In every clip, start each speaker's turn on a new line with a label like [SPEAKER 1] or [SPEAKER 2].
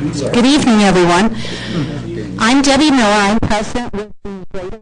[SPEAKER 1] Good evening, everyone. I'm Debbie Miller. I'm president with the Greater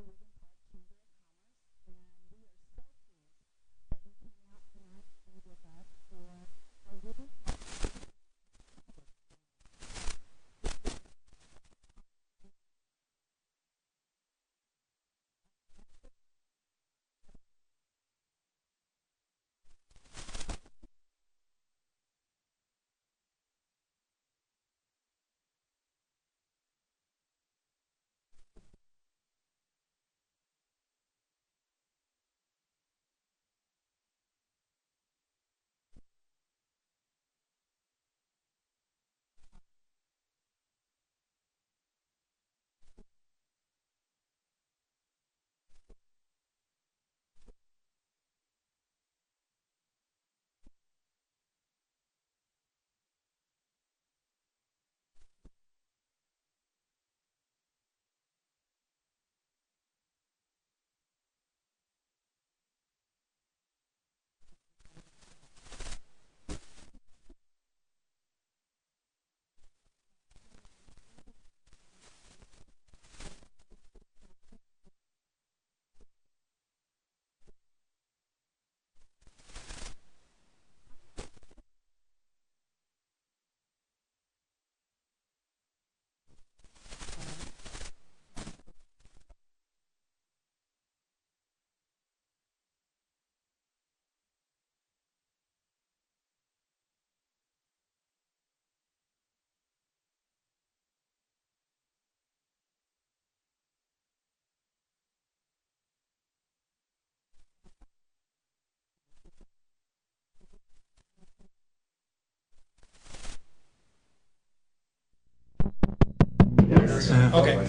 [SPEAKER 2] Okay.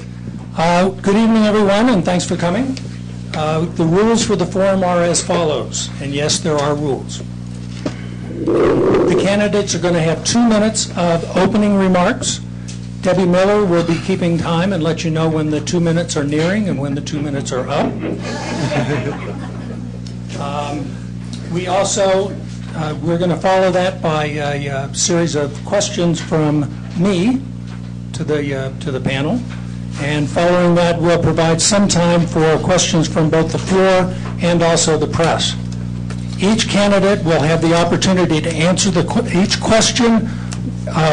[SPEAKER 2] Good evening, everyone, and thanks for coming. The rules for the forum are as follows, and yes, there are rules. The candidates are going to have 2 minutes of opening remarks. Debbie Miller will be keeping time and let you know when the 2 minutes are nearing and when the 2 minutes are up. We also, we're going to follow that by a series of questions from me to the panel, and following that we'll provide some time for questions from both the floor and also the press. Each candidate will have the opportunity to answer each question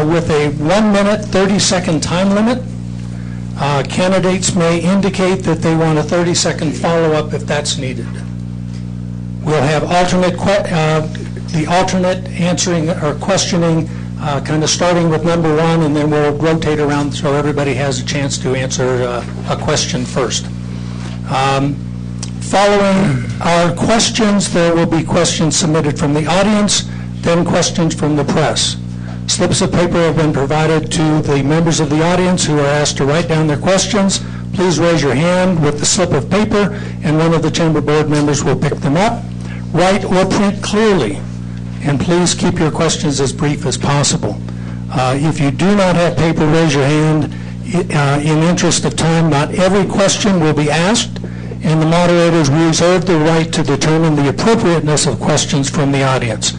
[SPEAKER 2] with a 1 minute 30-second time limit. Candidates may indicate that they want a 30-second follow-up if that's needed. We'll have the alternate answering or questioning kind of starting with number one, and then we'll rotate around so everybody has a chance to answer a question first. Following our questions, there will be questions submitted from the audience, then questions from the press. Slips of paper have been provided to the members of the audience who are asked to write down their questions. Please raise your hand with the slip of paper, and one of the chamber board members will pick them up. Write or print clearly, and please keep your questions as brief as possible. If you do not have paper, raise your hand. In interest of time, not every question will be asked, and the moderators reserve the right to determine the appropriateness of questions from the audience.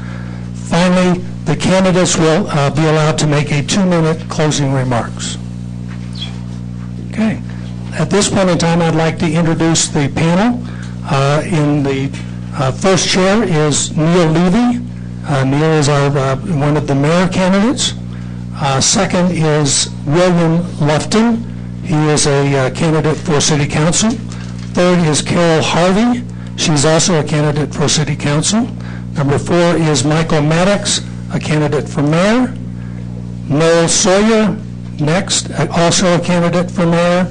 [SPEAKER 2] Finally, the candidates will be allowed to make a 2-minute closing remarks. Okay. At this point in time, I'd like to introduce the panel. In the first chair is Neil Levy. Neil is one of the mayor candidates. Second is William Lufton. He is a candidate for city council. Third is Carol Harvey. She's also a candidate for city council. Number 4 is Michael Maddox, a candidate for mayor. Noel Sawyer, next, also a candidate for mayor.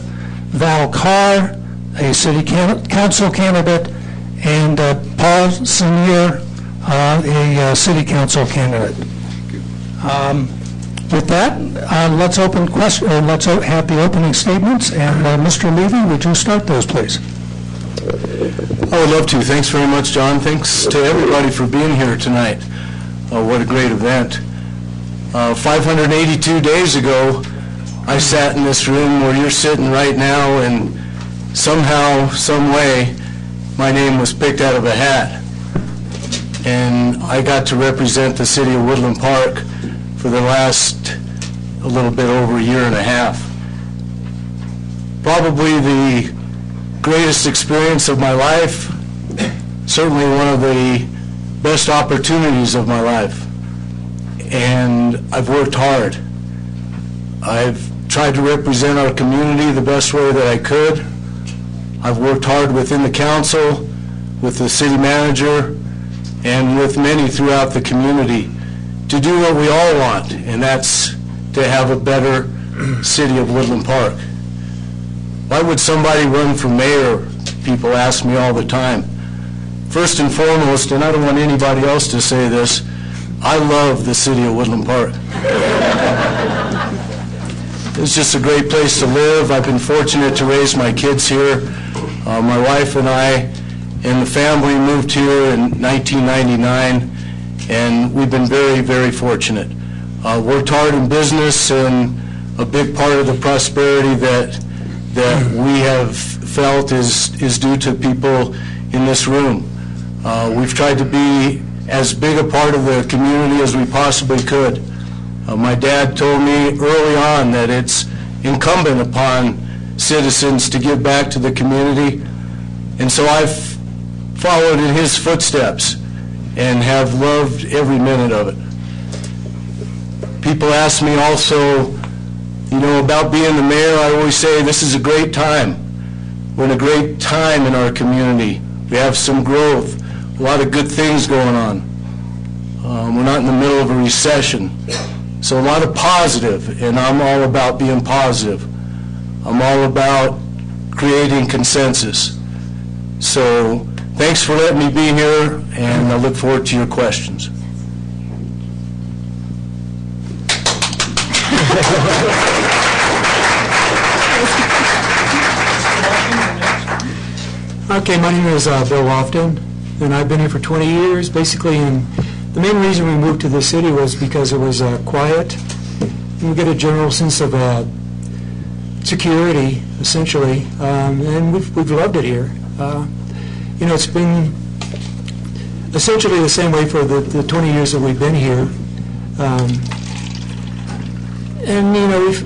[SPEAKER 2] Val Carr, a city council candidate. And Paul Senior, a city council candidate. With that, let's have the opening statements. And Mr. Levy, would you start those, please?
[SPEAKER 3] I would love to. Thanks very much, John. Thanks to everybody for being here tonight. What a great event. 582 days ago, I sat in this room where you're sitting right now, and somehow, some way, my name was picked out of a hat. And I got to represent the city of Woodland Park for the last a little bit over a year and a half. Probably the greatest experience of my life, certainly one of the best opportunities of my life. And I've worked hard. I've tried to represent our community the best way that I could. I've worked hard within the council, with the city manager, and with many throughout the community to do what we all want, and that's to have a better city of Woodland Park. Why would somebody run for mayor? People ask me all the time. First and foremost, and I don't want anybody else to say this, I love the city of Woodland Park. It's just a great place to live. I've been fortunate to raise my kids here. My wife and I and the family moved here in 1999, and we've been very, very fortunate. Worked hard in business, and a big part of the prosperity that we have felt is due to people in this room. We've tried to be as big a part of the community as we possibly could. My dad told me early on that it's incumbent upon citizens to give back to the community, and so I've followed in his footsteps and have loved every minute of it. People ask me also, about being the mayor. I always say this is a great time. We're in a great time in our community. We have some growth, a lot of good things going on. We're not in the middle of a recession. So a lot of positive, and I'm all about being positive. I'm all about creating consensus. So thanks for letting me be here, and I look forward to your questions.
[SPEAKER 4] Okay, my name is Bill Lofton, and I've been here for 20 years, basically, and the main reason we moved to this city was because it was quiet, and we get a general sense of security, essentially, and we've loved it here. It's been essentially the same way for the 20 years that we've been here, and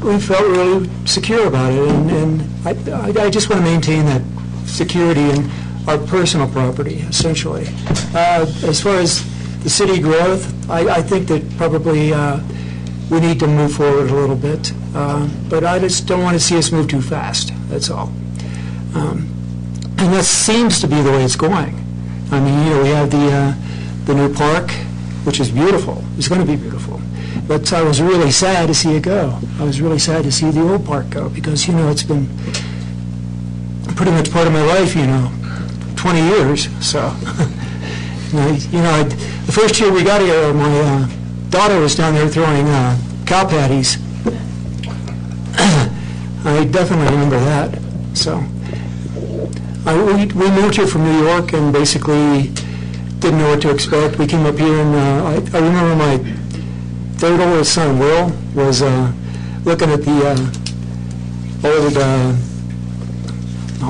[SPEAKER 4] we felt really secure about it, and I just want to maintain that security in our personal property, essentially. As far as the city growth, I think that probably we need to move forward a little bit, but I just don't want to see us move too fast, that's all. And that seems to be the way it's going. I mean, we have the new park, which is beautiful. It's going to be beautiful. But I was really sad to see it go. I was really sad to see the old park go because, it's been pretty much part of my life, 20 years. So, the first year we got here, my daughter was down there throwing cow patties. I definitely remember that. So, we moved here from New York and basically didn't know what to expect. We came up here and I remember my third oldest son, Will, was looking at the old,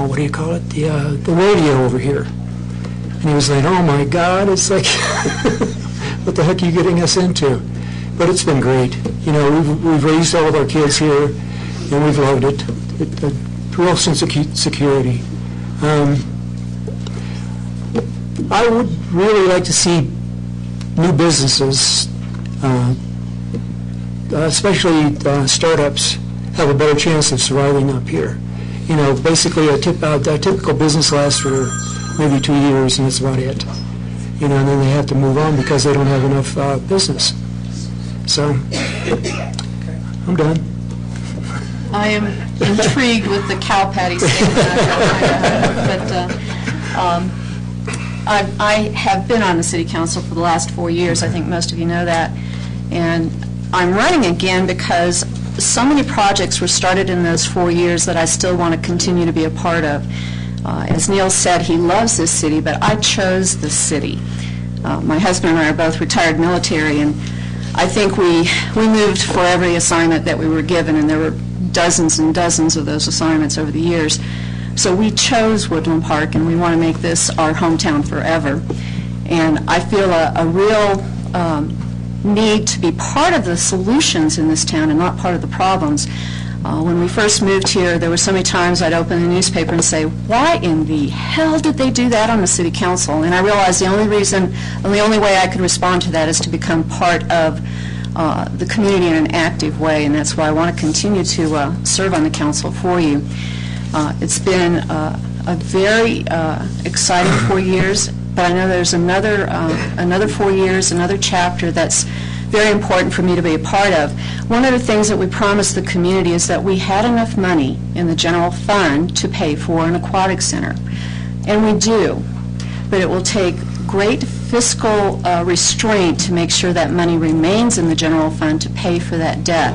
[SPEAKER 4] what do you call it? The radio over here. And he was like, oh my God, it's like, what the heck are you getting us into? But it's been great. We've raised all of our kids here, and we've loved it. A real sense of security. I would really like to see new businesses, especially startups, have a better chance of surviving up here. Basically a typical business lasts for maybe 2 years, and that's about it. And then they have to move on because they don't have enough business. So, I'm done.
[SPEAKER 5] I am intrigued with the cow patty statement, but I have been on the city council for the last 4 years. I think most of you know that. And I'm running again because so many projects were started in those 4 years that I still want to continue to be a part of. As Neil said, he loves this city, but I chose this city. My husband and I are both retired military, and I think we moved for every assignment that we were given, and there were dozens and dozens of those assignments over the years. So we chose Woodland Park, and we want to make this our hometown forever. And I feel a real need to be part of the solutions in this town and not part of the problems. When we first moved here, there were so many times I'd open the newspaper and say, why in the hell did they do that on the city council? And I realized the only way I could respond to that is to become part of the community in an active way, and that's why I want to continue to serve on the council for you. It's been a very exciting 4 years, but I know there's another 4 years, another chapter that's very important for me to be a part of. One of the things that we promised the community is that we had enough money in the general fund to pay for an aquatic center, and we do, but it will take great fiscal restraint to make sure that money remains in the general fund to pay for that debt.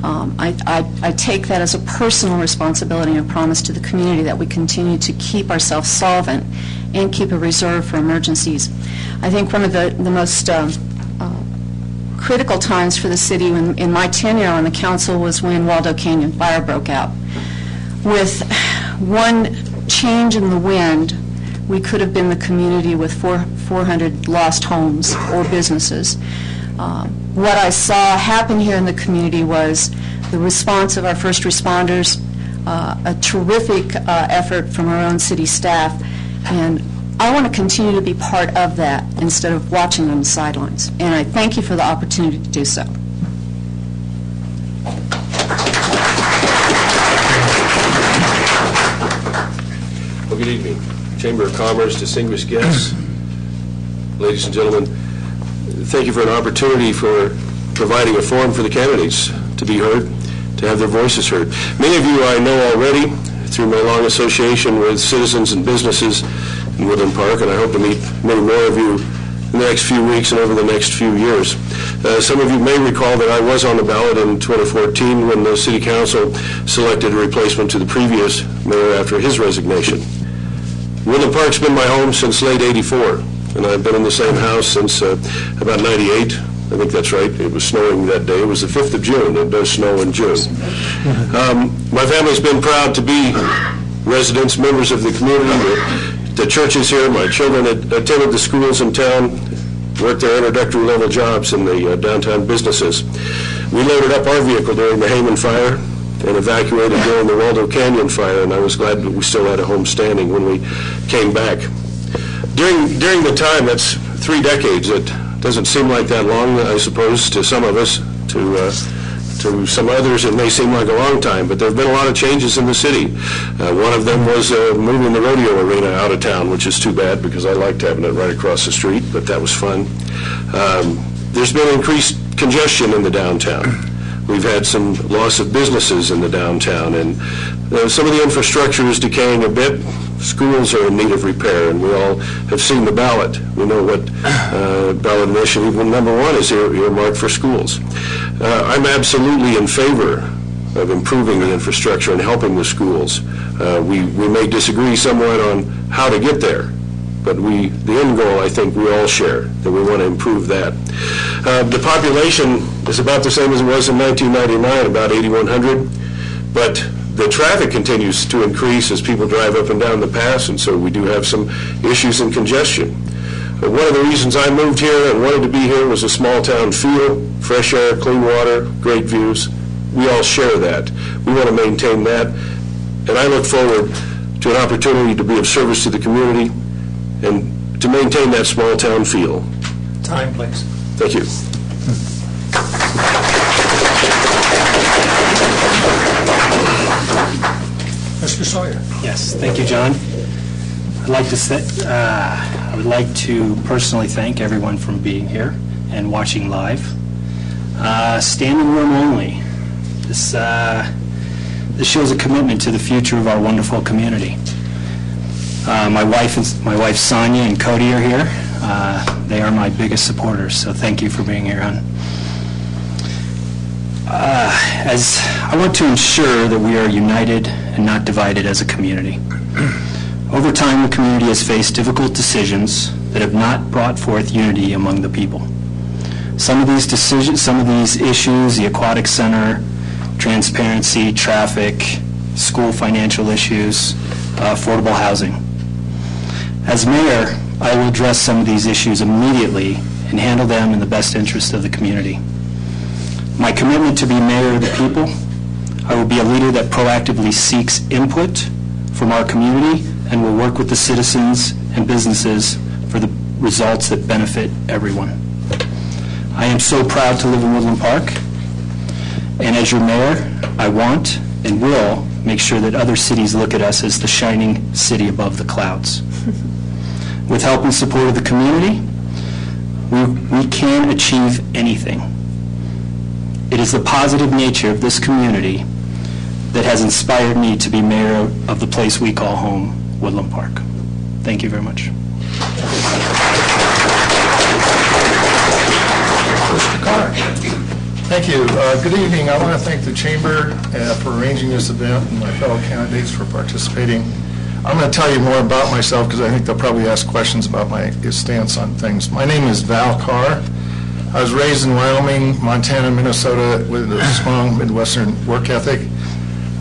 [SPEAKER 5] I take that as a personal responsibility and a promise to the community that we continue to keep ourselves solvent and keep a reserve for emergencies. I think one of the most critical times for the city in my tenure on the council was when Waldo Canyon fire broke out. With one change in the wind, we could have been the community with 400 lost homes or businesses. What I saw happen here in the community was the response of our first responders, a terrific effort from our own city staff, and I want to continue to be part of that instead of watching on the sidelines. And I thank you for the opportunity to do so.
[SPEAKER 6] Well, good evening. Chamber of Commerce, distinguished guests, ladies and gentlemen, thank you for an opportunity for providing a forum for the candidates to be heard, to have their voices heard. Many of you I know already through my long association with citizens and businesses in Woodland Park, and I hope to meet many more of you in the next few weeks and over the next few years. Some of you may recall that I was on the ballot in 2014 when the City Council selected a replacement to the previous mayor after his resignation. Woodland Park's been my home since late '84, and I've been in the same house since about '98. I think that's right. It was snowing that day. It was the 5th of June. It does snow in June. My family's been proud to be residents, members of the community, the churches here. My children attended the schools in town, worked their introductory level jobs in the downtown businesses. We loaded up our vehicle during the Hayman fire and evacuated during the Waldo Canyon fire, and I was glad that we still had a home standing when we came back. During the time, that's 3 decades, it doesn't seem like that long, I suppose, to some of us. To some others, it may seem like a long time, but there have been a lot of changes in the city. One of them was moving the rodeo arena out of town, which is too bad because I liked having it right across the street, but that was fun. There's been increased congestion in the downtown. We've had some loss of businesses in the downtown, and some of the infrastructure is decaying a bit. Schools are in need of repair, and we all have seen the ballot. We know what ballot initiative number 1 is earmarked for schools. I'm absolutely in favor of improving the infrastructure and helping the schools. We may disagree somewhat on how to get there, but the end goal, I think, we all share, that we want to improve that. The population is about the same as it was in 1999, about 8,100, but the traffic continues to increase as people drive up and down the pass, and so we do have some issues in congestion. One of the reasons I moved here and wanted to be here was a small town feel, fresh air, clean water, great views. We all share that. We want to maintain that, and I look forward to an opportunity to be of service to the community and to maintain that small town feel.
[SPEAKER 2] Time, please.
[SPEAKER 6] Thank you.
[SPEAKER 2] Mr. Sawyer.
[SPEAKER 7] Yes, thank you, John. I would like to personally thank everyone for being here and watching live. Standing room only. This shows a commitment to the future of our wonderful community. My wife Sonia and Cody are here. They are my biggest supporters, so thank you for being here, hon. As I want to ensure that we are united and not divided as a community. Over time, the community has faced difficult decisions that have not brought forth unity among the people. Some of these issues, the aquatic center, transparency, traffic, school financial issues, affordable housing. As mayor, I will address some of these issues immediately and handle them in the best interest of the community. My commitment to be mayor of the people, I will be a leader that proactively seeks input from our community and will work with the citizens and businesses for the results that benefit everyone. I am so proud to live in Woodland Park, and as your mayor, I want and will make sure that other cities look at us as the shining city above the clouds. With help and support of the community, we can achieve anything. It is the positive nature of this community that has inspired me to be mayor of the place we call home, Woodland Park. Thank you very much.
[SPEAKER 8] Thank you. Good evening. I want to thank the Chamber for arranging this event and my fellow candidates for participating. I'm going to tell you more about myself because I think they'll probably ask questions about my stance on things. My name is Val Carr. I was raised in Wyoming, Montana, Minnesota with a strong Midwestern work ethic.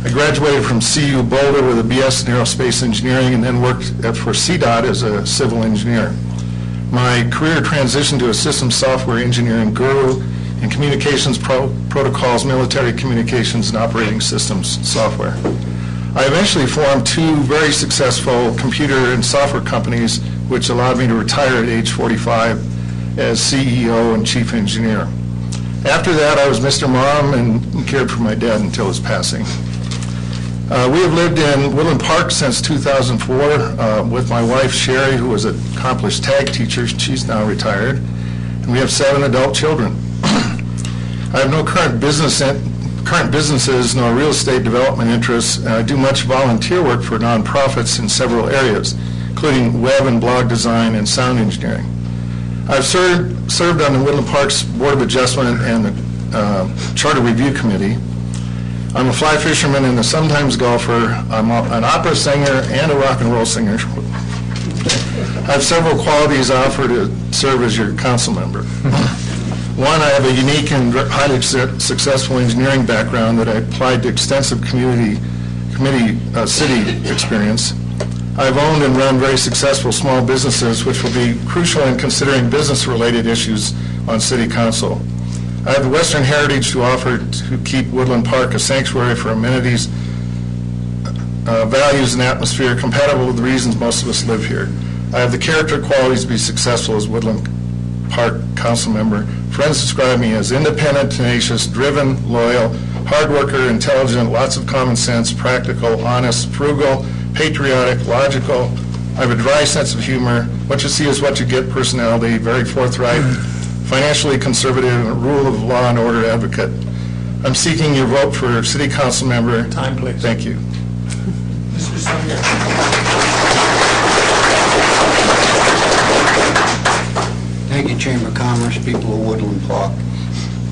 [SPEAKER 8] I graduated from CU Boulder with a BS in aerospace engineering and then worked for CDOT as a civil engineer. My career transitioned to a systems software engineering guru in communications protocols, military communications, and operating systems software. I eventually formed two very successful computer and software companies, which allowed me to retire at age 45 as CEO and chief engineer. After that, I was Mr. Mom and cared for my dad until his passing. We have lived in Woodland Park since 2004 with my wife, Sherry, who was an accomplished tag teacher. She's now retired. And we have 7 adult children. I have no current businesses nor real estate development interests, and I do much volunteer work for nonprofits in several areas, including web and blog design and sound engineering. I've served on the Woodland Park's Board of Adjustment and the Charter Review Committee. I'm a fly fisherman and a sometimes golfer. I'm an opera singer and a rock and roll singer. I have several qualities I offer to serve as your council member. One, I have a unique and highly successful engineering background that I applied to extensive city experience. I've owned and run very successful small businesses, which will be crucial in considering business-related issues on city council. I have the Western heritage to offer to keep Woodland Park a sanctuary for amenities, values, and atmosphere compatible with the reasons most of us live here. I have the character qualities to be successful as Woodland Park council member. Friends describe me as independent, tenacious, driven, loyal, hard worker, intelligent, lots of common sense, practical, honest, frugal, patriotic, logical. I have a dry sense of humor. What you see is what you get personality, very forthright, financially conservative, and a rule of law and order advocate. I'm seeking your vote for city council member.
[SPEAKER 2] Time, please.
[SPEAKER 8] Thank you.
[SPEAKER 2] Mr. Sanger.
[SPEAKER 9] Thank you, Chamber of Commerce, people of Woodland Park,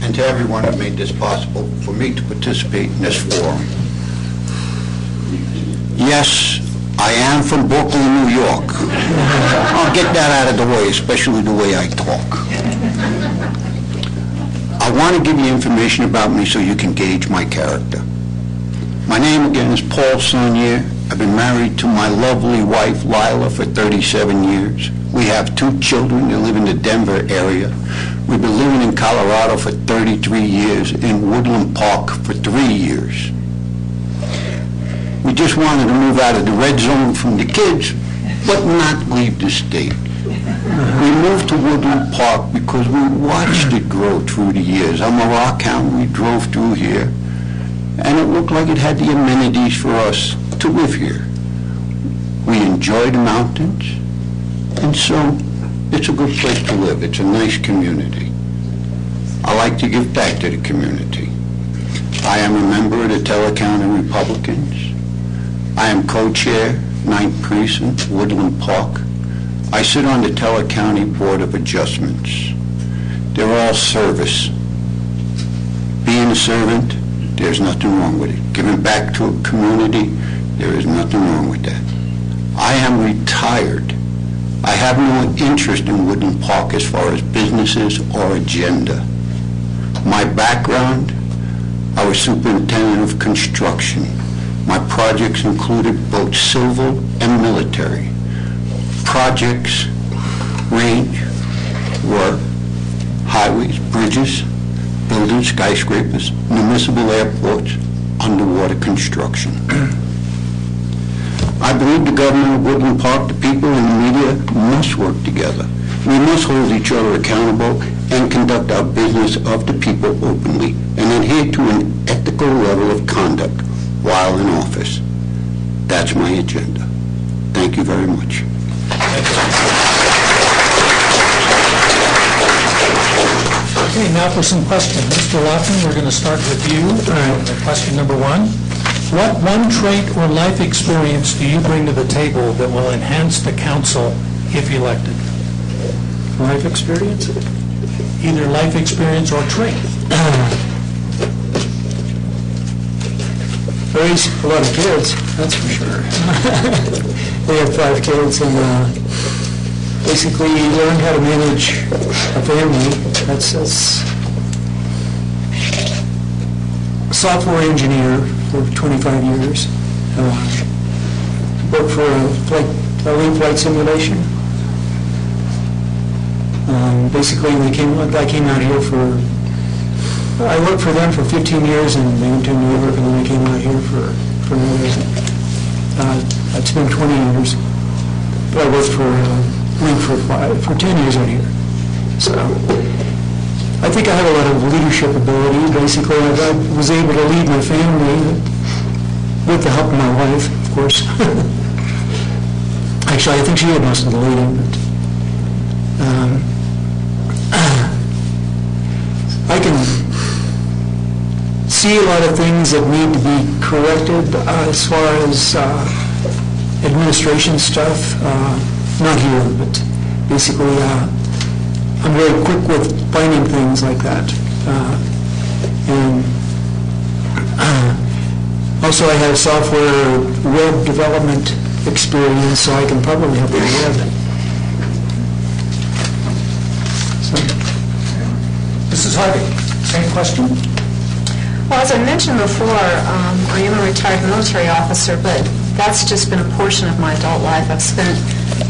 [SPEAKER 9] and to everyone who made this possible for me to participate in this forum. Yes, I am from Brooklyn, New York. I'll get that out of the way, especially the way I talk. I want to give you information about me so you can gauge my character. My name again is Paul Saunier. I've been married to my lovely wife, Lila, for 37 years. We have 2 children that live in the Denver area. We've been living in Colorado for 33 years, in Woodland Park for 3 years. We just wanted to move out of the red zone from the kids, but not leave the state. We moved to Woodland Park because we watched it grow through the years. I'm a rockhound. We drove through here, and it looked like it had the amenities for us to live here. We enjoy the mountains, and so it's a good place to live. It's a nice community. I like to give back to the community. I am a member of the Teller County Republicans. I am co-chair, 9th Precinct, Woodland Park. I sit on the Teller County Board of Adjustments. They're all service. Being a servant, there's nothing wrong with it. Giving back to a community, there is nothing wrong with that. I am retired. I have no interest in Woodland Park as far as businesses or agenda. My background, I was superintendent of construction. My projects included both civil and military. Projects range were highways, bridges, building skyscrapers, municipal airports, underwater construction. I believe the government of Woodland Park, the people, and the media must work together. We must hold each other accountable and conduct our business of the people openly and adhere to an ethical level of conduct while in office. That's my agenda. Thank you very much.
[SPEAKER 2] Okay, now for some questions. Mr. Laughlin, we're going to start with you. Question number one. What one trait or life experience do you bring to the table that will enhance the council if elected?
[SPEAKER 4] Life experience?
[SPEAKER 2] Either life experience or trait.
[SPEAKER 4] Raise a lot of kids, that's for sure. We have 5 kids, and basically learn how to manage a family. That's software engineer for 25 years. Worked for a lean flight simulation. Basically, I came out here I worked for them for 15 years, and they went to New York, and then I came out here for another, it's been 20 years. But I worked for Link for 10 years out here. So I think I have a lot of leadership ability. Basically, I was able to lead my family with the help of my wife, of course. Actually, I think she did most of the leading, but I can see a lot of things that need to be corrected as far as administration stuff. Not here, but basically I'm very quick with finding things like that. And also I have software web development experience, so I can probably help you with it.
[SPEAKER 2] Mrs. Harvey, same question?
[SPEAKER 5] Well, as I mentioned before, I am a retired military officer, but that's just been a portion of my adult life. I've spent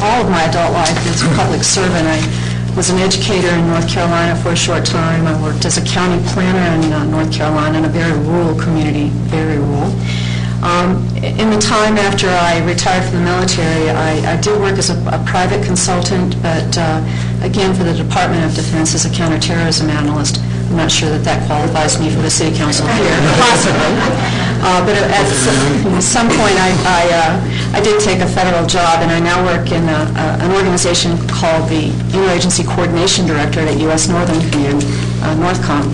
[SPEAKER 5] all of my adult life as a public servant. I was an educator in North Carolina for a short time. I worked as a county planner in North Carolina in a very rural community, very rural. In the time after I retired from the military, I did work as a private consultant, but again for the Department of Defense as a counterterrorism analyst. I'm not sure that qualifies me for the city council here, possibly. But at some point, I did take a federal job, and I now work in an organization called the Interagency Coordination Directorate at U.S. Northern Command, NORTHCOM.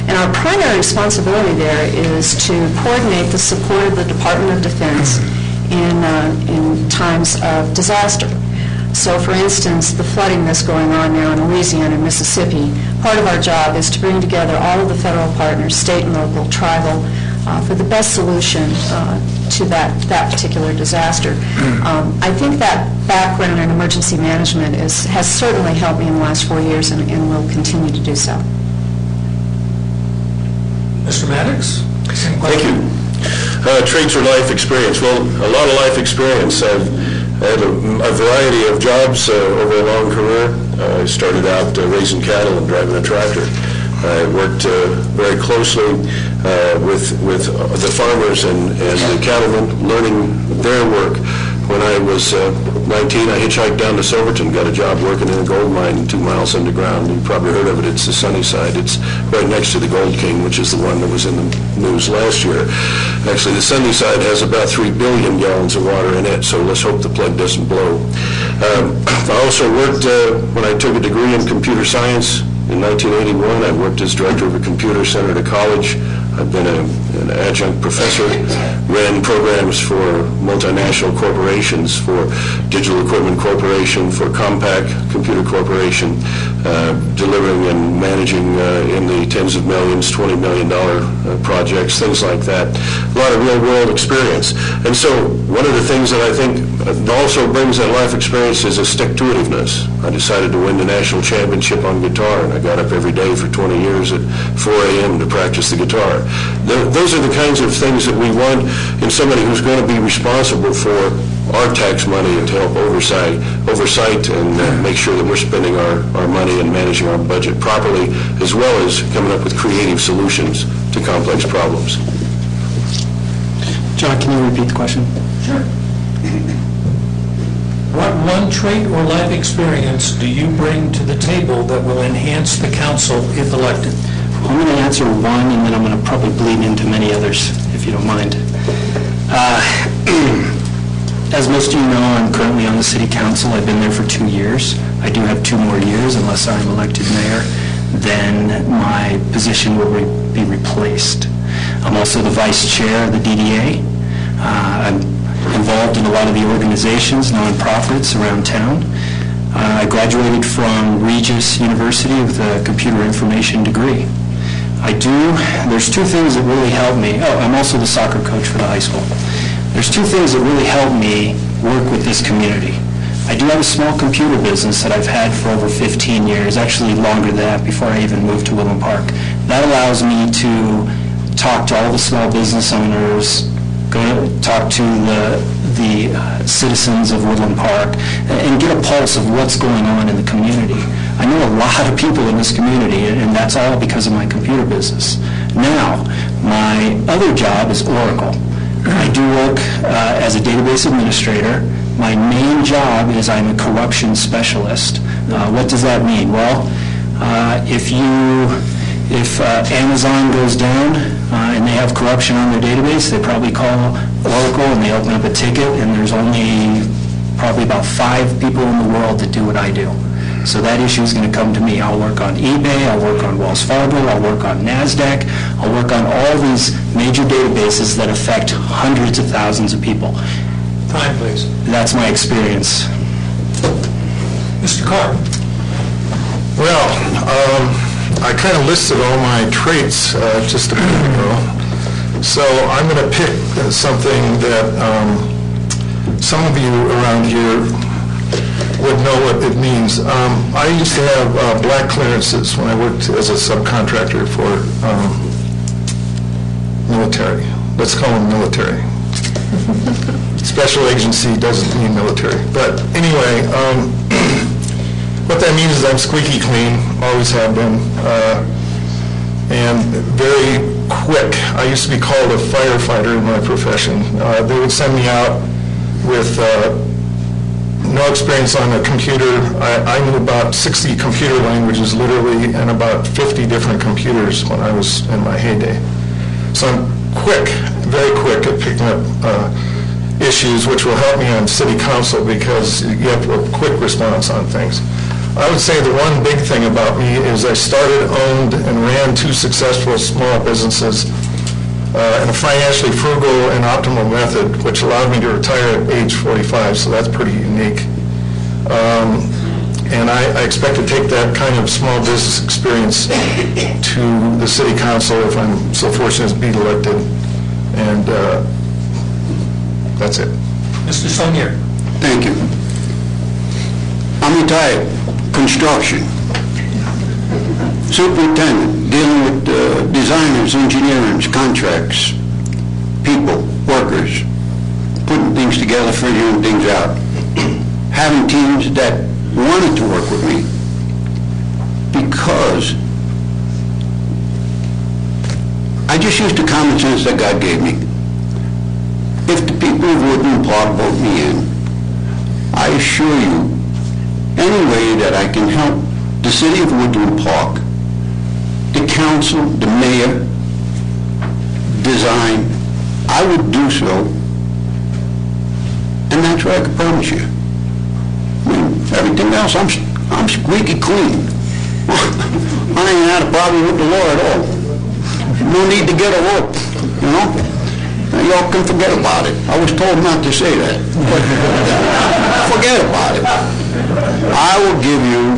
[SPEAKER 5] And our primary responsibility there is to coordinate the support of the Department of Defense in times of disaster. So, for instance, the flooding that's going on now in Louisiana and Mississippi, part of our job is to bring together all of the federal partners, state and local, tribal, for the best solution to that particular disaster. I think that background in emergency management has certainly helped me in the last 4 years and will continue to do so.
[SPEAKER 2] Mr. Maddox?
[SPEAKER 6] Thank you. Traits or life experience? Well, a lot of life experience. I've had a variety of jobs over a long career. I started out raising cattle and driving a tractor. I worked very closely with the farmers and the cattlemen, learning their work. When I was 19, I hitchhiked down to Silverton, got a job working in a gold mine 2 miles underground. You've probably heard of it. It's the Sunnyside. It's right next to the Gold King, which is the one that was in the news last year. Actually, the Sunnyside has about 3 billion gallons of water in it, so let's hope the plug doesn't blow. I also worked, when I took a degree in computer science in 1981, I worked as director of a computer center at a college. I've been an adjunct professor, ran programs for multinational corporations, for Digital Equipment Corporation, for Compaq Computer Corporation, delivering and managing in the tens of millions, $20 million projects, things like that. A lot of real-world experience. And so one of the things that I think also brings that life experience is a stick-to-itiveness. I decided to win the national championship on guitar, and I got up every day for 20 years at 4 a.m. to practice the guitar. Those are the kinds of things that we want in somebody who's going to be responsible for our tax money and to help oversight and make sure that we're spending our money and managing our budget properly, as well as coming up with creative solutions to complex problems.
[SPEAKER 7] John, can you repeat the question?
[SPEAKER 2] Sure. What one trait or life experience do you bring to the table that will enhance the council if elected?
[SPEAKER 7] I'm going to answer one, and then I'm going to probably bleed into many others, if you don't mind. As most of you know, I'm currently on the city council. I've been there for 2 years. I do have 2 more years, unless I'm elected mayor. Then my position will be replaced. I'm also the vice chair of the DDA. I'm involved in a lot of the organizations, nonprofits around town. I graduated from Regis University with a computer information degree. There's 2 things that really help me. Oh, I'm also the soccer coach for the high school. There's 2 things that really help me work with this community. I do have a small computer business that I've had for over 15 years, actually longer than that, before I even moved to Woodland Park. That allows me to talk to all the small business owners, talk to the citizens of Woodland Park, and get a pulse of what's going on in the community. I know a lot of people in this community, and that's all because of my computer business. Now, my other job is Oracle. I do work as a database administrator. My main job is I'm a corruption specialist. What does that mean? Well, if Amazon goes down and they have corruption on their database, they probably call Oracle and they open up a ticket, and there's only probably about 5 people in the world that do what I do. So that issue is going to come to me. I'll work on eBay, I'll work on Wells Fargo, I'll work on NASDAQ, I'll work on all these major databases that affect hundreds of thousands of people.
[SPEAKER 2] Time, please.
[SPEAKER 7] That's my experience.
[SPEAKER 2] Mr. Carr.
[SPEAKER 8] Well, I kind of listed all my traits just a minute ago. So I'm going to pick something that some of you around here would know what it means. I used to have black clearances when I worked as a subcontractor for military. Let's call them military. Special agency doesn't mean military. But anyway, what that means is I'm squeaky clean, always have been, and very quick. I used to be called a firefighter in my profession. They would send me out with no experience on a computer. I knew about 60 computer languages, literally, and about 50 different computers when I was in my heyday. So I'm quick, very quick at picking up issues, which will help me on city council because you have a quick response on things. I would say the one big thing about me is I started, owned, and ran 2 successful small businesses in a financially frugal and optimal method, which allowed me to retire at age 45, so that's pretty unique. And I expect to take that kind of small business experience to the city council if I'm so fortunate to be elected, and that's it.
[SPEAKER 2] Mr. Saunier.
[SPEAKER 9] Thank you. I'm retired. Construction. Superintendent, dealing with designers, engineers, contracts, people, workers, putting things together, figuring things out. Having teams that wanted to work with me because I just used the common sense that God gave me. If the people of Woodland Park vote me in, I assure you, any way that I can help the city of Woodland Park, the council, the mayor, design, I would do so, and that's what I can promise you. I mean, everything else, I'm squeaky clean. I ain't had a problem with the law at all. No need to get a rope, you know? Y'all can forget about it. I was told not to say that. But forget about it. I will give you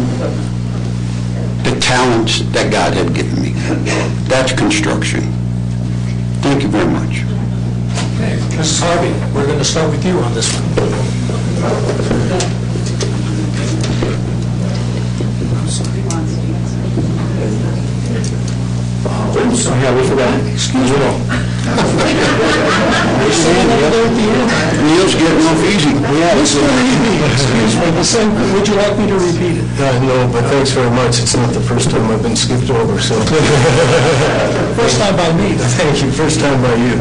[SPEAKER 9] the talents that God had given me. That's construction. Thank you very much.
[SPEAKER 2] Okay, Mrs. Harvey, we're going to start with you on this one.
[SPEAKER 7] Oops, yeah, we forgot. Excuse me.
[SPEAKER 9] Neil's getting off easy.
[SPEAKER 2] Mr. Reedy, excuse me, would you like me to repeat it?
[SPEAKER 3] No, but thanks very much. It's not the first time I've been skipped over, so.
[SPEAKER 2] First time by me.
[SPEAKER 3] Thank you, first time by you.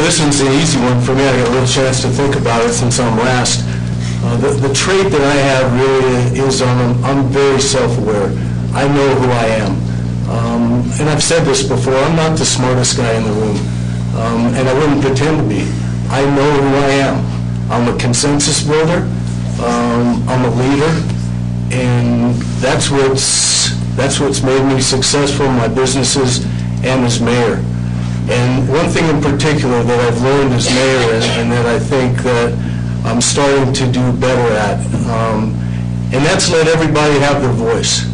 [SPEAKER 3] This one's an easy one for me. I got a little chance to think about it since I'm last. The trait that I have really is I'm very self-aware. I know who I am. And I've said this before, I'm not the smartest guy in the room. And I wouldn't pretend to be. I know who I am. I'm a consensus builder. I'm a leader. And that's what's made me successful in my businesses and as mayor. And one thing in particular that I've learned as mayor and that I think that I'm starting to do better at, and that's let everybody have their voice.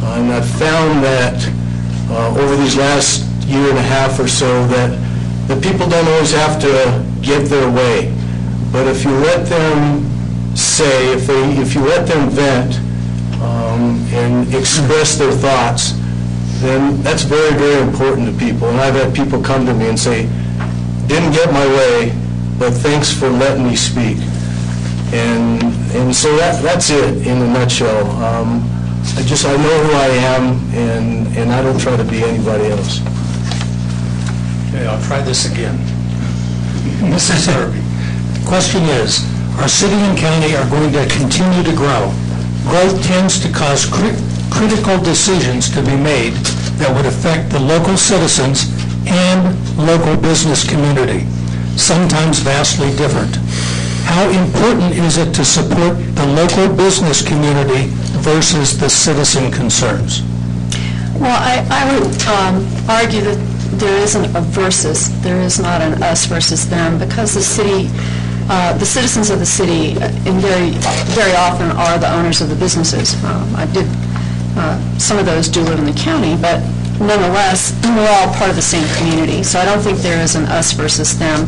[SPEAKER 3] And I've found that over these last year and a half or so that people don't always have to get their way. But if you let them say, if you let them vent and express their thoughts, then that's very, very important to people. And I've had people come to me and say, didn't get my way, but thanks for letting me speak. And so that's it in a nutshell. I know who I am, and I don't try to be anybody else.
[SPEAKER 2] Okay, I'll try this again. Mrs. Irby, the question is, our city and county are going to continue to grow. Growth tends to cause critical decisions to be made that would affect the local citizens and local business community, sometimes vastly different. How important is it to support the local business community versus the citizen concerns?
[SPEAKER 5] Well, I would argue that there isn't a versus. There is not an us versus them, because the citizens of the city, very often are the owners of the businesses. Some of those do live in the county, but nonetheless, we're all part of the same community. So I don't think there is an us versus them.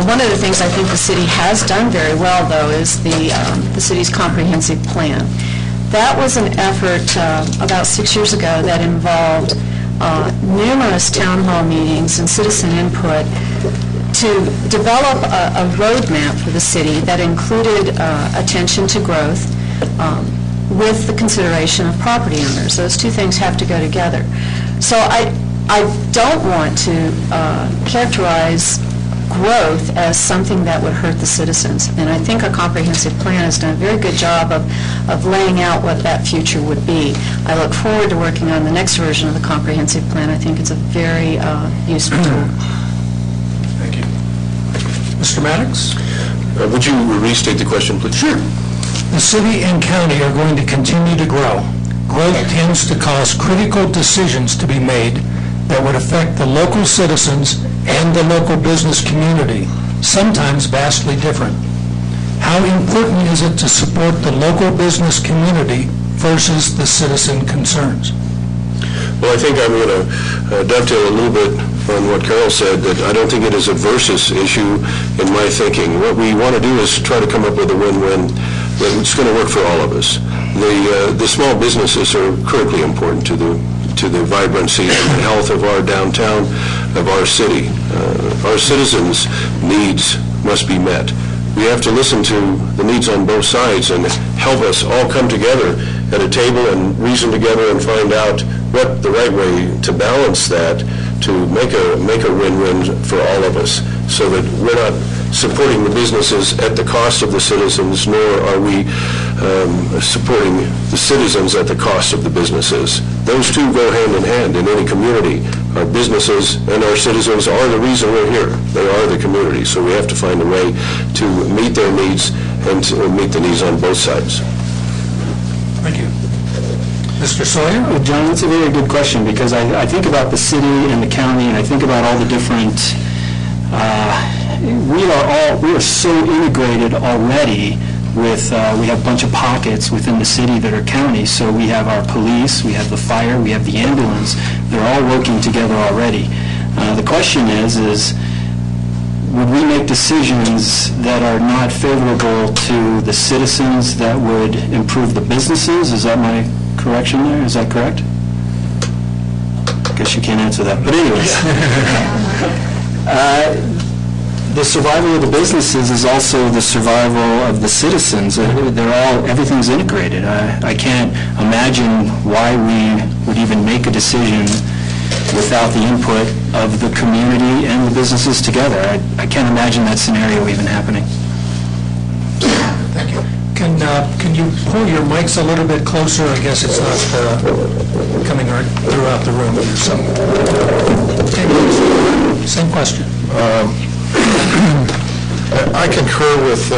[SPEAKER 5] One of the things I think the city has done very well, though, is the city's comprehensive plan. That was an effort about 6 years ago that involved numerous town hall meetings and citizen input to develop a roadmap for the city that included attention to growth with the consideration of property owners. Those two things have to go together. So I don't want to characterize growth as something that would hurt the citizens. And I think our comprehensive plan has done a very good job of laying out what that future would be. I look forward to working on the next version of the comprehensive plan. I think it's a very useful tool.
[SPEAKER 2] Thank you. Mr. Maddox?
[SPEAKER 6] Would you restate the question, please?
[SPEAKER 2] Sure. The city and county are going to continue to grow. Growth tends to cause critical decisions to be made that would affect the local citizens and the local business community, sometimes vastly different. How important is it to support the local business community versus the citizen concerns?
[SPEAKER 6] Well, I think I'm going to dovetail a little bit on what Carol said, that I don't think it is a versus issue in my thinking. What we want to do is try to come up with a win-win that's going to work for all of us. The small businesses are critically important to the vibrancy and the health of our downtown, of our city. Our citizens' needs must be met. We have to listen to the needs on both sides and help us all come together at a table and reason together and find out what the right way to balance that to make a win-win for all of us, so that we're not supporting the businesses at the cost of the citizens, nor are we supporting the citizens at the cost of the businesses. Those two go hand in hand in any community. Our businesses and our citizens are the reason we're here. They are the community, so we have to find a way to meet their needs and to meet the needs on both sides.
[SPEAKER 2] Thank you. Mr. Sawyer?
[SPEAKER 7] Well, John, that's a very good question, because I think about the city and the county, and I think about all the different, we are so integrated already with, we have a bunch of pockets within the city that are counties. So we have our police, we have the fire, we have the ambulance. They're all working together already. The question is would we make decisions that are not favorable to the citizens that would improve the businesses? Is that my correction there? Is that correct? I guess you can't answer that. But anyways. The survival of the businesses is also the survival of the citizens. Everything's integrated. I can't imagine why we would even make a decision without the input of the community and the businesses together. I can't imagine that scenario even happening.
[SPEAKER 2] Thank you. Can you pull your mics a little bit closer? I guess it's not coming right throughout the room. Same question.
[SPEAKER 8] I concur with